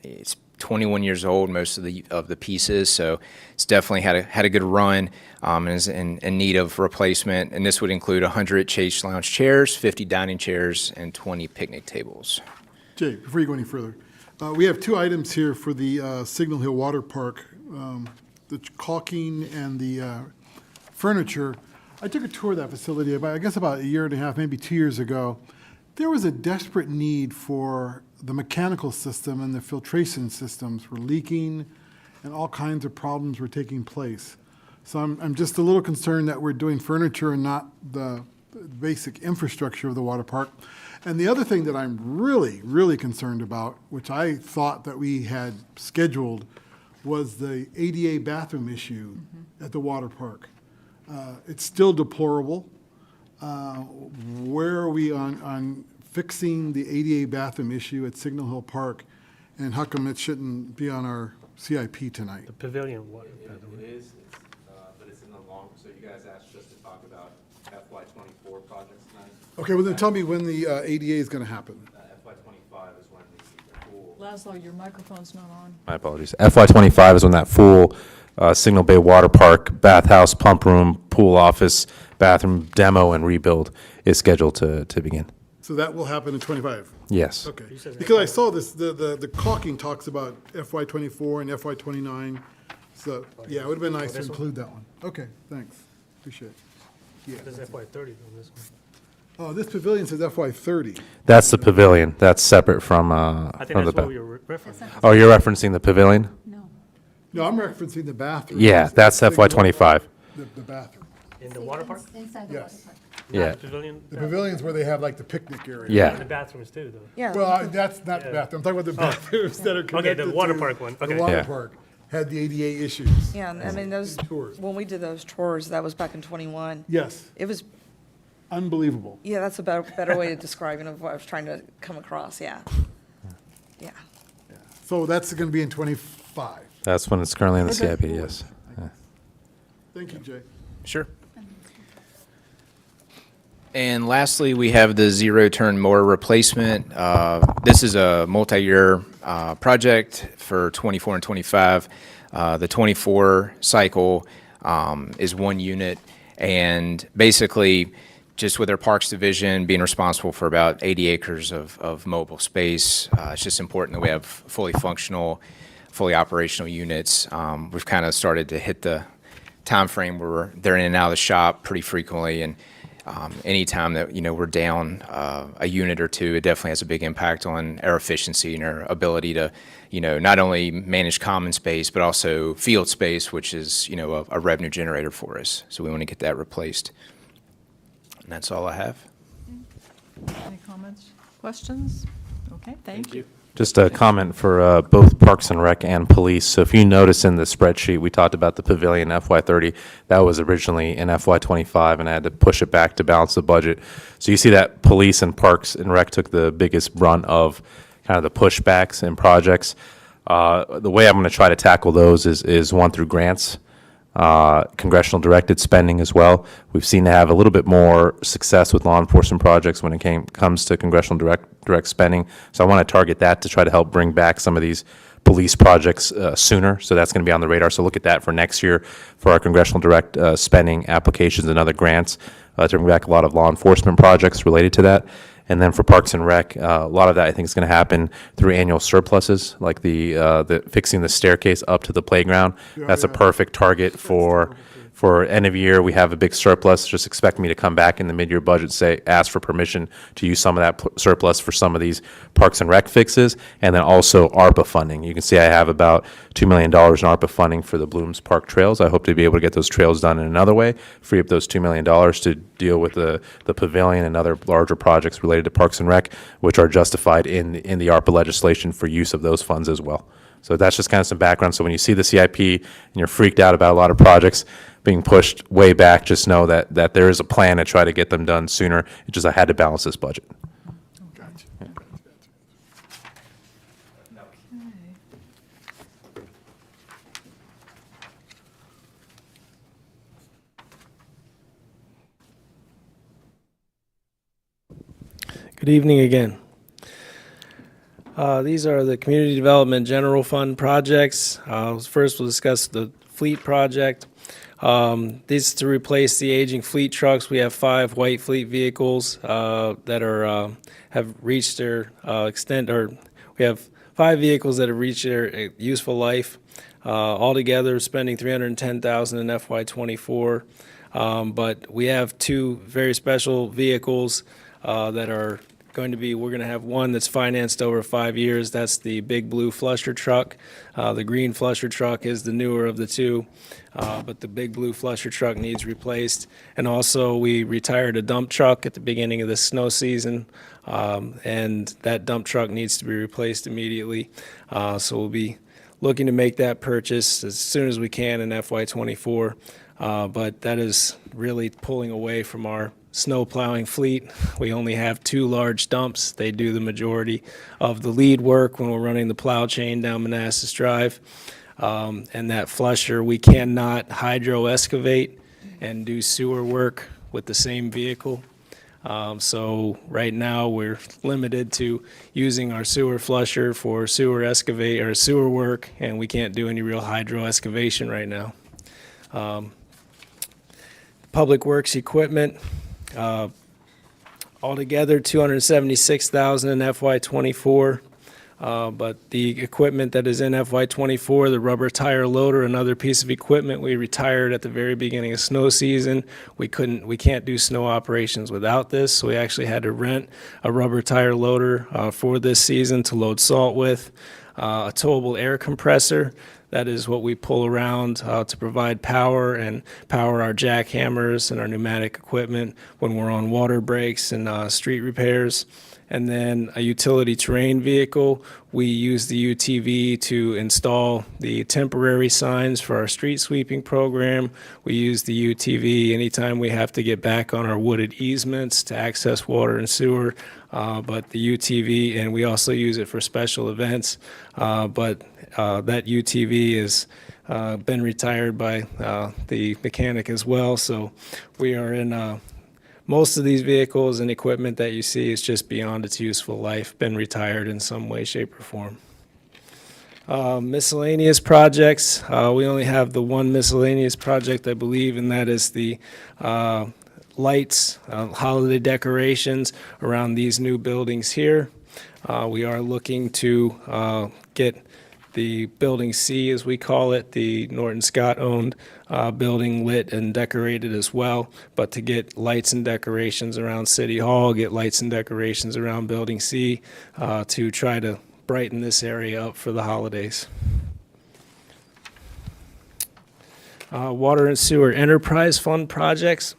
It's 21 years old, most of the pieces, so it's definitely had a good run and is in need of replacement. And this would include 100 Chase Lounge chairs, 50 dining chairs, and 20 picnic tables. Jay, before you go any further, we have two items here for the Signal Hill Water Park, the caulking and the furniture. I took a tour of that facility I guess about a year and a half, maybe 2 years ago. There was a desperate need for the mechanical system, and the filtration systems were leaking, and all kinds of problems were taking place. So I'm just a little concerned that we're doing furniture and not the basic infrastructure of the water park. And the other thing that I'm really, really concerned about, which I thought that we had scheduled, was the ADA bathroom issue at the water park. It's still deplorable. Where are we on fixing the ADA bathroom issue at Signal Hill Park, and how come it shouldn't be on our CIP tonight? The pavilion, what? It is, but it's in the long long, so you guys asked us to talk about FY '24 projects tonight. Okay, well then tell me when the ADA is going to happen. FY '25 is when the pool. Laszlo, your microphone's not on. My apologies. FY25 is when that full Signal Bay Water Park, bathhouse, pump room, pool office, bathroom demo and rebuild is scheduled to begin. So that will happen in '25? Yes. Okay, because I saw this, the caulking talks about FY '24 and FY '29, so, yeah, it would have been nice to include that one. Okay, thanks, appreciate it. Yeah. There's FY 30 on this one. Oh, this pavilion says FY '30. That's the pavilion. That's separate from, I think from the. that's what we were referencing. Oh, you're referencing the pavilion? No, I'm referencing the bathroom. Yeah, that's FY25. The bathroom. In the water park? Inside the water Yes. park. Yeah. The pavilion? The pavilion's where they have like the picnic area. Yeah. And the bathrooms too, though. Yeah. Well, that's not the Yeah. bathroom, I'm talking about the bathrooms that are Okay, connected the water to park one. The Okay. water Yeah. park had the ADA issues. Yeah, and I mean, those, Tours. when we did those tours, that was back in '21. Yes, It was, unbelievable. yeah, that's a better way to describe it of what I was trying to come across, yeah. Yeah. So that's going to be in '25. That's when it's currently in the Okay. CIP, yes. Yeah. Thank you, Jay. Sure. And lastly, we have the zero-turn mower replacement. This is a multi-year project for '24 and '25. The '24 cycle is one unit, and basically, just with our Parks Division being responsible for about 80 acres of mobile space, it's just important that we have fully functional, fully operational units. We've kind of started to hit the time frame where they're in and out of the shop pretty frequently, and anytime that, we're down a unit or two, it definitely has a big impact on our efficiency and our ability to, not only manage common space, but also field space, which is, a revenue generator for us. So we want to get that replaced. And that's all I have. Any comments, questions? Okay, thank you. Just a comment for both Parks and Rec and Police. So if you notice in the spreadsheet, we talked about the pavilion FY30. That was originally in FY25, and I had to push it back to balance the budget. So you see that Police and Parks and Rec took the biggest brunt of kind of the pushbacks in projects. The way I'm going to try to tackle those is one through grants. Congressional directed spending as well. We've seen to have a little bit more success with law enforcement projects when it comes to congressional direct spending. So I want to target that to try to help bring back some of these police projects sooner. So that's going to be on the radar. So look at that for next year for our congressional direct spending applications and other grants to bring back a lot of law enforcement projects related to that. And then for Parks and Rec, a lot of that I think is going to happen through annual surpluses, like the fixing the staircase up to the playground. That's a perfect target for end of year. We have a big surplus. Just expect me to come back in the mid-year budget, ask for permission to use some of that surplus for some of these Parks and Rec fixes, and then also ARPA funding. You can see I have about $2 million in ARPA funding for the Blooms Park trails. I hope to be able to get those trails done in another way, free up those $2 million to deal with the pavilion and other larger projects related to Parks and Rec, which are justified in the ARPA legislation for use of those funds as well. So that's just kind of some background. So when you see the CIP and you're freaked out about a lot of projects being pushed way back, just know that there is a plan to try to get them done sooner. It's just I had to balance this budget. Gotcha. Good evening again. These are the Community Development General Fund projects. First, we'll discuss the fleet project. This is to replace the aging fleet trucks. We have 5 white fleet vehicles that have reached their we have 5 vehicles that have reached their useful life. Altogether, spending $310,000 in FY24. But we have 2 very special vehicles that are going to be, we're going to have one that's financed over 5 years. That's the big blue flusher truck. The green flusher truck is the newer of the 2, but the big blue flusher truck needs replaced. And also, we retired a dump truck at the beginning of the snow season, and that dump truck needs to be replaced immediately. So we'll be looking to make that purchase as soon as we can in FY24. But that is really pulling away from our snow plowing fleet. We only have 2 large dumps. They do the majority of the lead work when we're running the plow chain down Manassas Drive. And that flusher, we cannot hydro excavate and do sewer work with the same vehicle. So right now, we're limited to using our sewer flusher for sewer excavate or sewer work, and we can't do any real hydro excavation right now. Public Works equipment, altogether $276,000 in FY '24. But the equipment that is in FY '24, the rubber tire loader, another piece of equipment we retired at the very beginning of snow season. We can't do snow operations without this, so we actually had to rent a rubber tire loader for this season to load salt with. A towable air compressor, that is what we pull around to provide power and power our jackhammers and our pneumatic equipment when we're on water breaks and street repairs. And then a utility terrain vehicle, we use the UTV to install the temporary signs for our street sweeping program. We use the UTV anytime we have to get back on our wooded easements to access water and sewer. But the UTV, and we also use it for special events, but that UTV has been retired by the mechanic as well. So we are in most of these vehicles and equipment that you see is just beyond its useful life, been retired in some way, shape, or form. Miscellaneous projects, we only have the one miscellaneous project, I believe, and that is the lights, holiday decorations around these new buildings here. We are looking to get the Building C, as we call it, the Norton Scott-owned building lit and decorated as well. But to get lights and decorations around City Hall, get lights and decorations around Building C to try to brighten this area up for the holidays. Water and Sewer Enterprise Fund projects.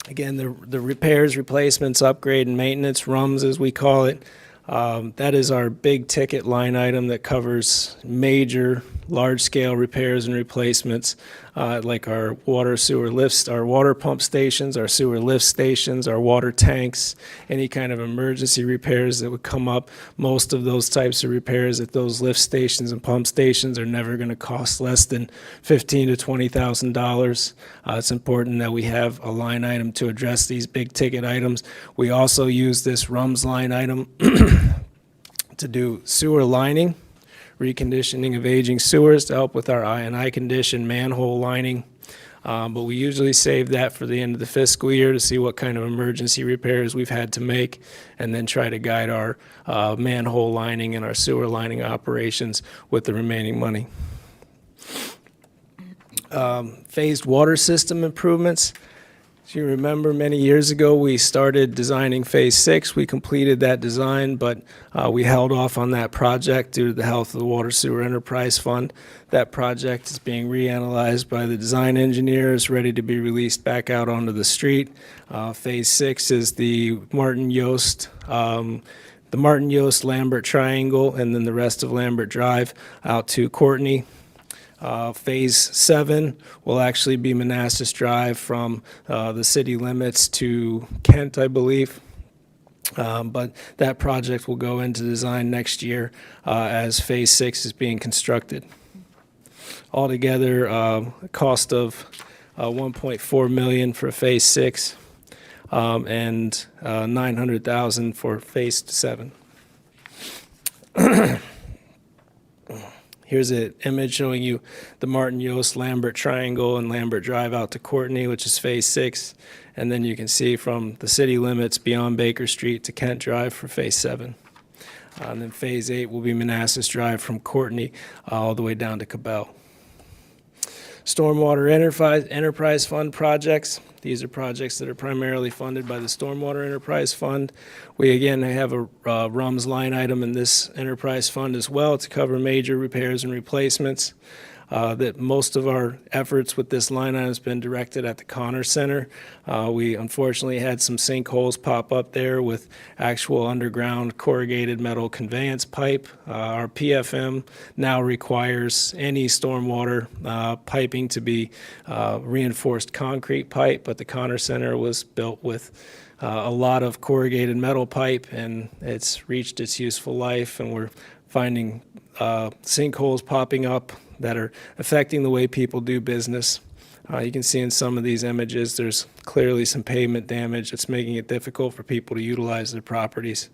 Again, the repairs, replacements, upgrade, and maintenance, RUMS as we call it. That is our big ticket line item that covers major, large-scale repairs and replacements, like our water sewer lifts, our water pump stations, our sewer lift stations, our water tanks, any kind of emergency repairs that would come up. Most of those types of repairs at those lift stations and pump stations are never going to cost less than $15,000 to $20,000. It's important that we have a line item to address these big ticket items. We also use this RUMS line item to do sewer lining, reconditioning of aging sewers to help with our I&I condition, manhole lining. But we usually save that for the end of the fiscal year to see what kind of emergency repairs we've had to make, and then try to guide our manhole lining and our sewer lining operations with the remaining money. Phased water system improvements. As you remember, many years ago, we started designing Phase 6. We completed that design, but we held off on that project due to the health of the Water Sewer Enterprise Fund. That project is being reanalyzed by the design engineers, ready to be released back out onto the street. Phase 6 is the Martin Yost Lambert Triangle, and then the rest of Lambert Drive out to Courtney. Phase 7 will actually be Manassas Drive from the city limits to Kent, I believe. But that project will go into design next year as Phase 6 is being constructed. Altogether, a cost of $1.4 million for Phase 6 and $900,000 for Phase 7. Here's an image showing you the Martin Yost Lambert Triangle and Lambert Drive out to Courtney, which is Phase 6. And then you can see from the city limits beyond Baker Street to Kent Drive for Phase 7. And then Phase 8 will be Manassas Drive from Courtney all the way down to Cabell. Stormwater Enterprise Fund projects. These are projects that are primarily funded by the Stormwater Enterprise Fund. We again have a RUMS line item in this enterprise fund as well to cover major repairs and replacements. That most of our efforts with this line item has been directed at the Connor Center. We unfortunately had some sinkholes pop up there with actual underground corrugated metal conveyance pipe. Our PFM now requires any stormwater piping to be reinforced concrete pipe, but the Connor Center was built with a lot of corrugated metal pipe, and it's reached its useful life, and we're finding sinkholes popping up that are affecting the way people do business. You can see in some of these images, there's clearly some pavement damage that's making it difficult for people to utilize their properties.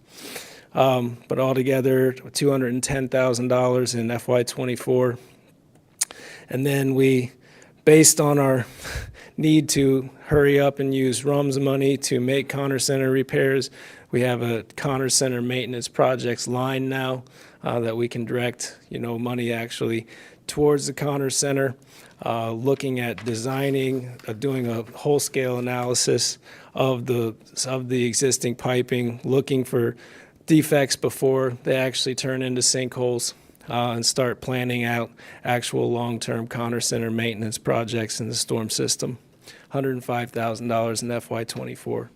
But altogether, $210,000 in FY24. And then we, based on our need to hurry up and use RUMS money to make Connor Center repairs, we have a Connor Center maintenance projects line now that we can direct, money actually towards the Connor Center, looking at designing, doing a whole-scale analysis of the existing piping, looking for defects before they actually turn into sinkholes, and start planning out actual long-term Connor Center maintenance projects in the storm system. $105,000 in FY24.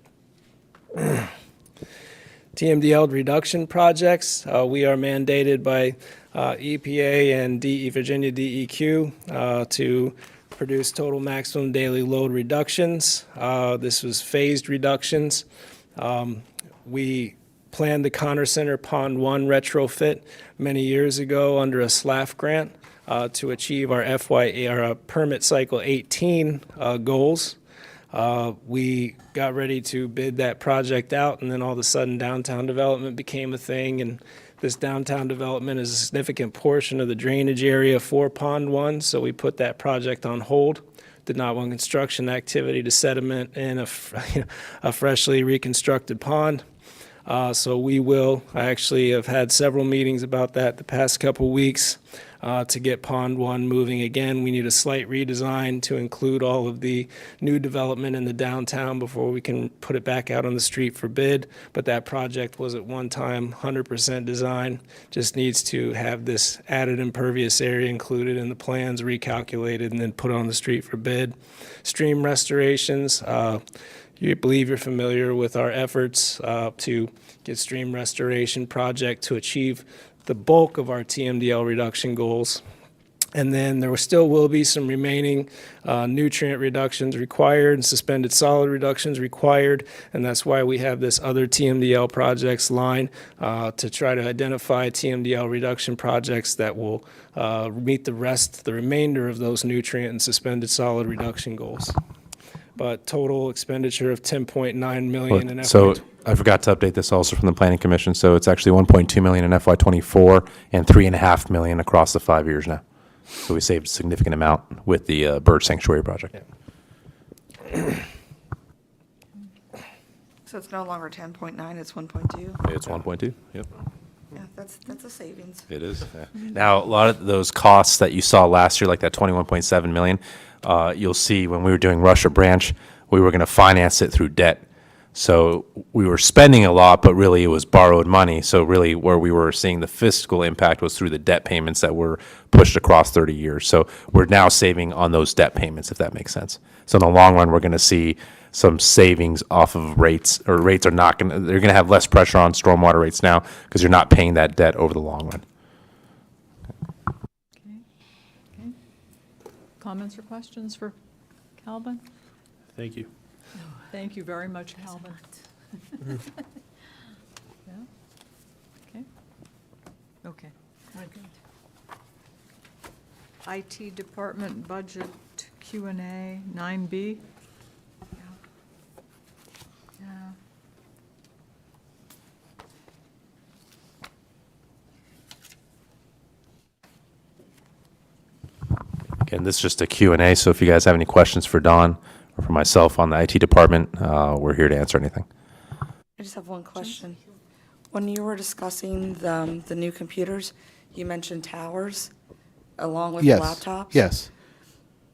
TMDL reduction projects, we are mandated by EPA and Virginia DEQ to produce total maximum daily load reductions. This was phased reductions. We planned the Connor Center Pond 1 retrofit many years ago under a SLAF grant to achieve our permit cycle 18 goals. We got ready to bid that project out, and then all of a sudden downtown development became a thing, and this downtown development is a significant portion of the drainage area for Pond 1, so we put that project on hold. Did not want construction activity to sediment in a freshly reconstructed pond. So I actually have had several meetings about that the past couple weeks to get Pond 1 moving again. We need a slight redesign to include all of the new development in the downtown before we can put it back out on the street for bid. But that project was at one time 100% design. Just needs to have this added impervious area included in the plans, recalculated, and then put on the street for bid. Stream restorations. You believe you're familiar with our efforts to get stream restoration project to achieve the bulk of our TMDL reduction goals. And then there still will be some remaining nutrient reductions required and suspended solid reductions required. And that's why we have this other TMDL projects line to try to identify TMDL reduction projects that will meet the remainder of those nutrient and suspended solid reduction goals. But total expenditure of $10.9 million in FY. So I forgot to update this also from the Planning Commission. So it's actually $1.2 million in FY24 and $3.5 million across the 5 years now. So we saved a significant amount with the bird sanctuary project. So it's no longer 10.9, it's 1.2? It's 1.2, yep. Yeah, that's a savings. It is. Yeah. Now, a lot of those costs that you saw last year, like that 21.7 million, you'll see when we were doing Russia Branch, we were going to finance it through debt. So we were spending a lot, but really it was borrowed money. So really where we were seeing the fiscal impact was through the debt payments that were pushed across 30 years. So we're now saving on those debt payments, if that makes sense. So in the long run, we're going to see some savings off of rates, or rates are not going to, they're going to have less pressure on stormwater rates now because you're not paying that debt over the long run. Okay. Comments or questions for Calvin? Thank you. Thank you very much, Calvin. Yeah. Okay. Okay. IT Department Budget Q&A 9B. Yeah. Again, this is just a Q&A, so if you guys have any questions for Dawn or for myself on the IT department, we're here to answer anything. I just have one question. When you were discussing the new computers, you mentioned towers along with Yes. laptops? Yes.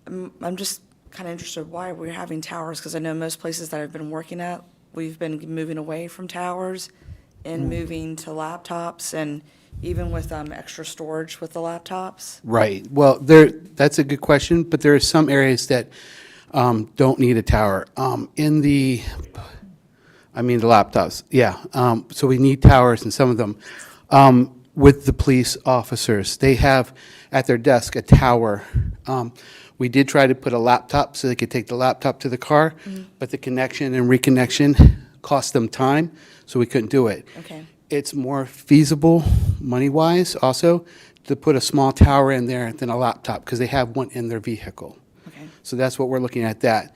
I'm just kind of interested why we're having towers, because I know most places that I've been working at, we've been moving away from towers and moving to laptops, and even with extra storage with the laptops. Right. Well, that's a good question, but there are some areas that don't need a tower. The laptops, yeah. So we need towers in some of them. With the police officers, they have at their desk a tower. We did try to put a laptop so they could take the laptop to the car, but the connection and reconnection cost them time, so we couldn't do it. Okay. It's more feasible money-wise also, to put a small tower in there than a laptop, because they have one in their vehicle. Okay. So that's what we're looking at that.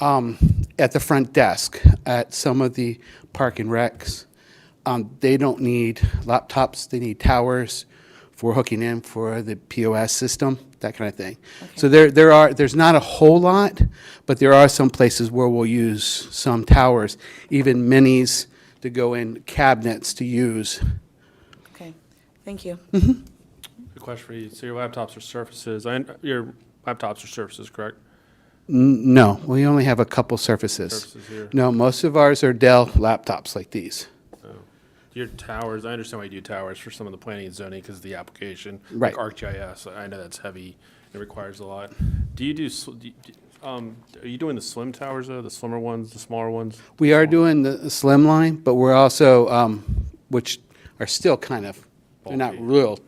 At the front desk, at some of the park and recs, they don't need laptops, they need towers for hooking in for the POS system, that kind of thing. So there's not a whole lot, but there are some places where we'll use some towers, even minis to go in cabinets to use. Okay, thank you. Good question for you. So your laptops are Surfaces. Your laptops are Surfaces, correct? No, we only have a couple Surfaces. Surfaces here. No, most of ours are Dell laptops like these. Your towers, I understand why you do towers for some of the planning and zoning because of the application. Right. Like ArcGIS, I know that's heavy. It requires a lot. Do you do, are you doing the slim towers though, the slimmer ones, the smaller ones? We are doing the slim line, but we're also, which are still kind of, they're not Bulky. real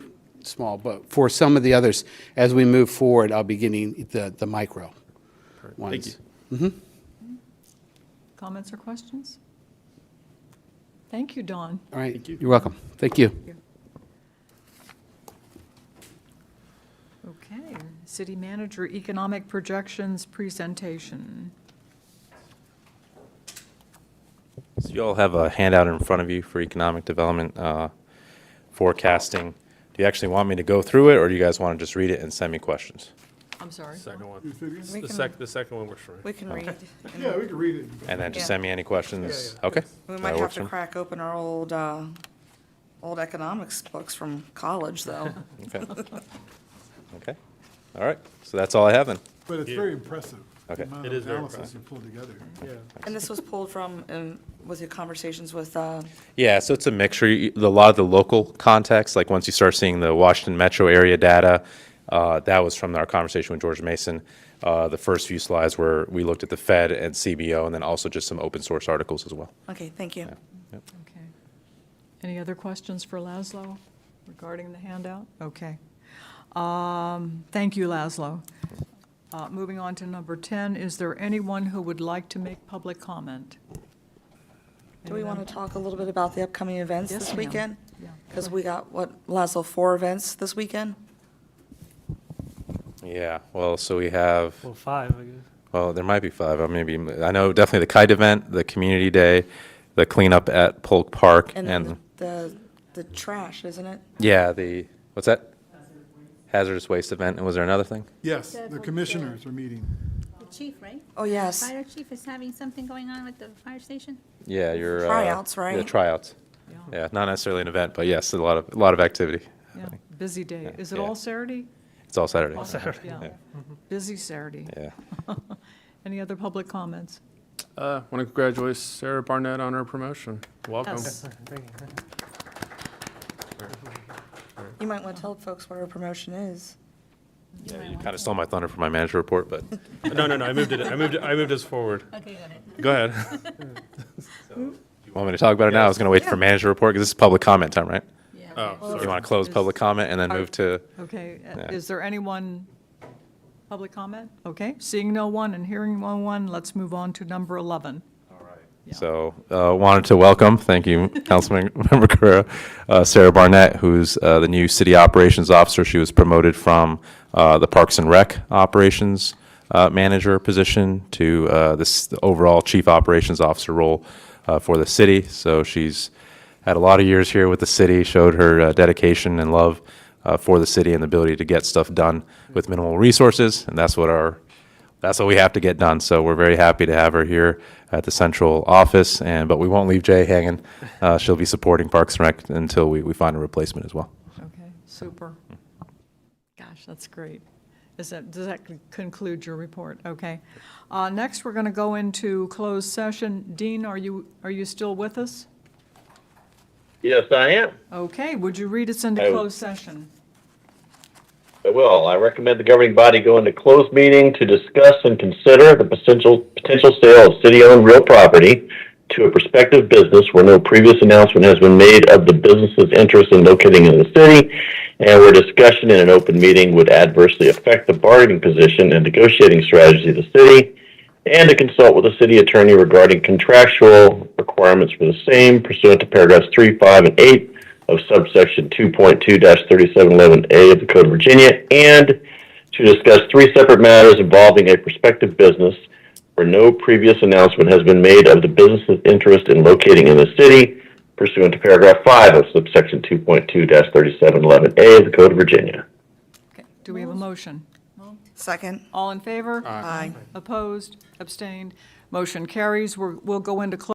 small, but for some of the others, as we move forward, I'll be getting the micro ones. Thank you. Comments or questions? Thank you, Dawn. All right, you're welcome. Thank you. Okay, City Manager Economic Projections Presentation. So you all have a handout in front of you for economic development forecasting. Do you actually want me to go through it, or do you guys want to just read it and send me questions? I'm sorry. Second one. We The can- the second one works for me. We can read. Yeah, we can read it. And then just Yeah. send me any questions? Yeah. Okay. We that might have works to for me. crack open our old economics books from college, though. Okay. Okay. All right. So that's all I have then. But it's very impressive. Okay. The amount It of is very analysis you pulled together. Yeah. And this was pulled from, with your conversations with, Yeah, so it's a mixture. A lot of the local context, like once you start seeing the Washington metro area data, that was from our conversation with George Mason. The first few slides where we looked at the Fed and CBO, and then also just some open source articles as well. okay, thank you. Okay. Any other questions for Laszlo regarding the handout? Okay. Thank you, Laszlo. Moving on to number 10, is there anyone who would like to make public comment? Do we want to talk a little bit about the upcoming events Yes, this ma'am. weekend? Yeah. Because we got, Laszlo, 4 events this weekend? Yeah, well, so we have, Well, 5, I guess. well, there might be 5, or maybe, I know definitely the kite event, the community day, the cleanup at Polk Park, And and, then the trash, isn't it? yeah, what's that? Hazardous waste event, and was there another thing? Yes, the commissioners are meeting. The chief, right? Oh, yes. Fire chief is having something going on with the fire station? Yeah, your. Tryouts, Yeah, right? tryouts. Yeah, not necessarily an event, but yes, a lot of activity. Yeah, busy day. Is it Yeah. all Saturday? It's all Saturday. Yeah, busy Saturday. Yeah. Any other public comments? Want to congratulate Sarah Barnett on her promotion. Welcome. Yes. Thank you. You might want to tell folks what our promotion is. Yeah, you kind of stole my thunder for my manager report, but No, I moved it. I moved us forward. Okay, got it. Go ahead. you want me to talk about it now? I was going to wait for manager report because this is public comment time, right? Yeah. Oh, So sorry. you want to close public comment and then move to, Okay, Yeah. is there anyone, public comment? Okay, seeing no one and hearing no one, let's move on to number 11. so wanted to welcome, thank you, Councilmember Carrera, Sarah Barnett, who's the new city operations officer. She was promoted from the Parks and Rec operations manager position to the overall chief operations officer role for the city. So she's had a lot of years here with the city, showed her dedication and love for the city and the ability to get stuff done with minimal resources, and that's what we have to get done. So we're very happy to have her here at the central office, but we won't leave Jay hanging. She'll be supporting Parks and Rec until we find a replacement as well. Okay, super. Gosh, that's great. Does that conclude your report? Okay. Next, we're going to go into closed session. Dean, are you still with us? Yes, I am. Okay, would you read us into I- closed session? I will. I recommend the governing body go into closed meeting to discuss and consider the potential sale of city-owned real property to a prospective business where no previous announcement has been made of the business's interest in locating in the city, and where discussion in an open meeting would adversely affect the bargaining position and negotiating strategy of the city, and to consult with the city attorney regarding contractual requirements for the same pursuant to paragraphs 3, 5, and 8 of subsection 2.2-3711A of the Code of Virginia, and to discuss 3 separate matters involving a prospective business where no previous announcement has been made of the business's interest in locating in the city pursuant to paragraph 5 of subsection 2.2-3711A of the Code of Virginia. Okay, do we have a motion? Second. All in favor? Aye. Opposed? Abstained? Motion carries. We'll go into closed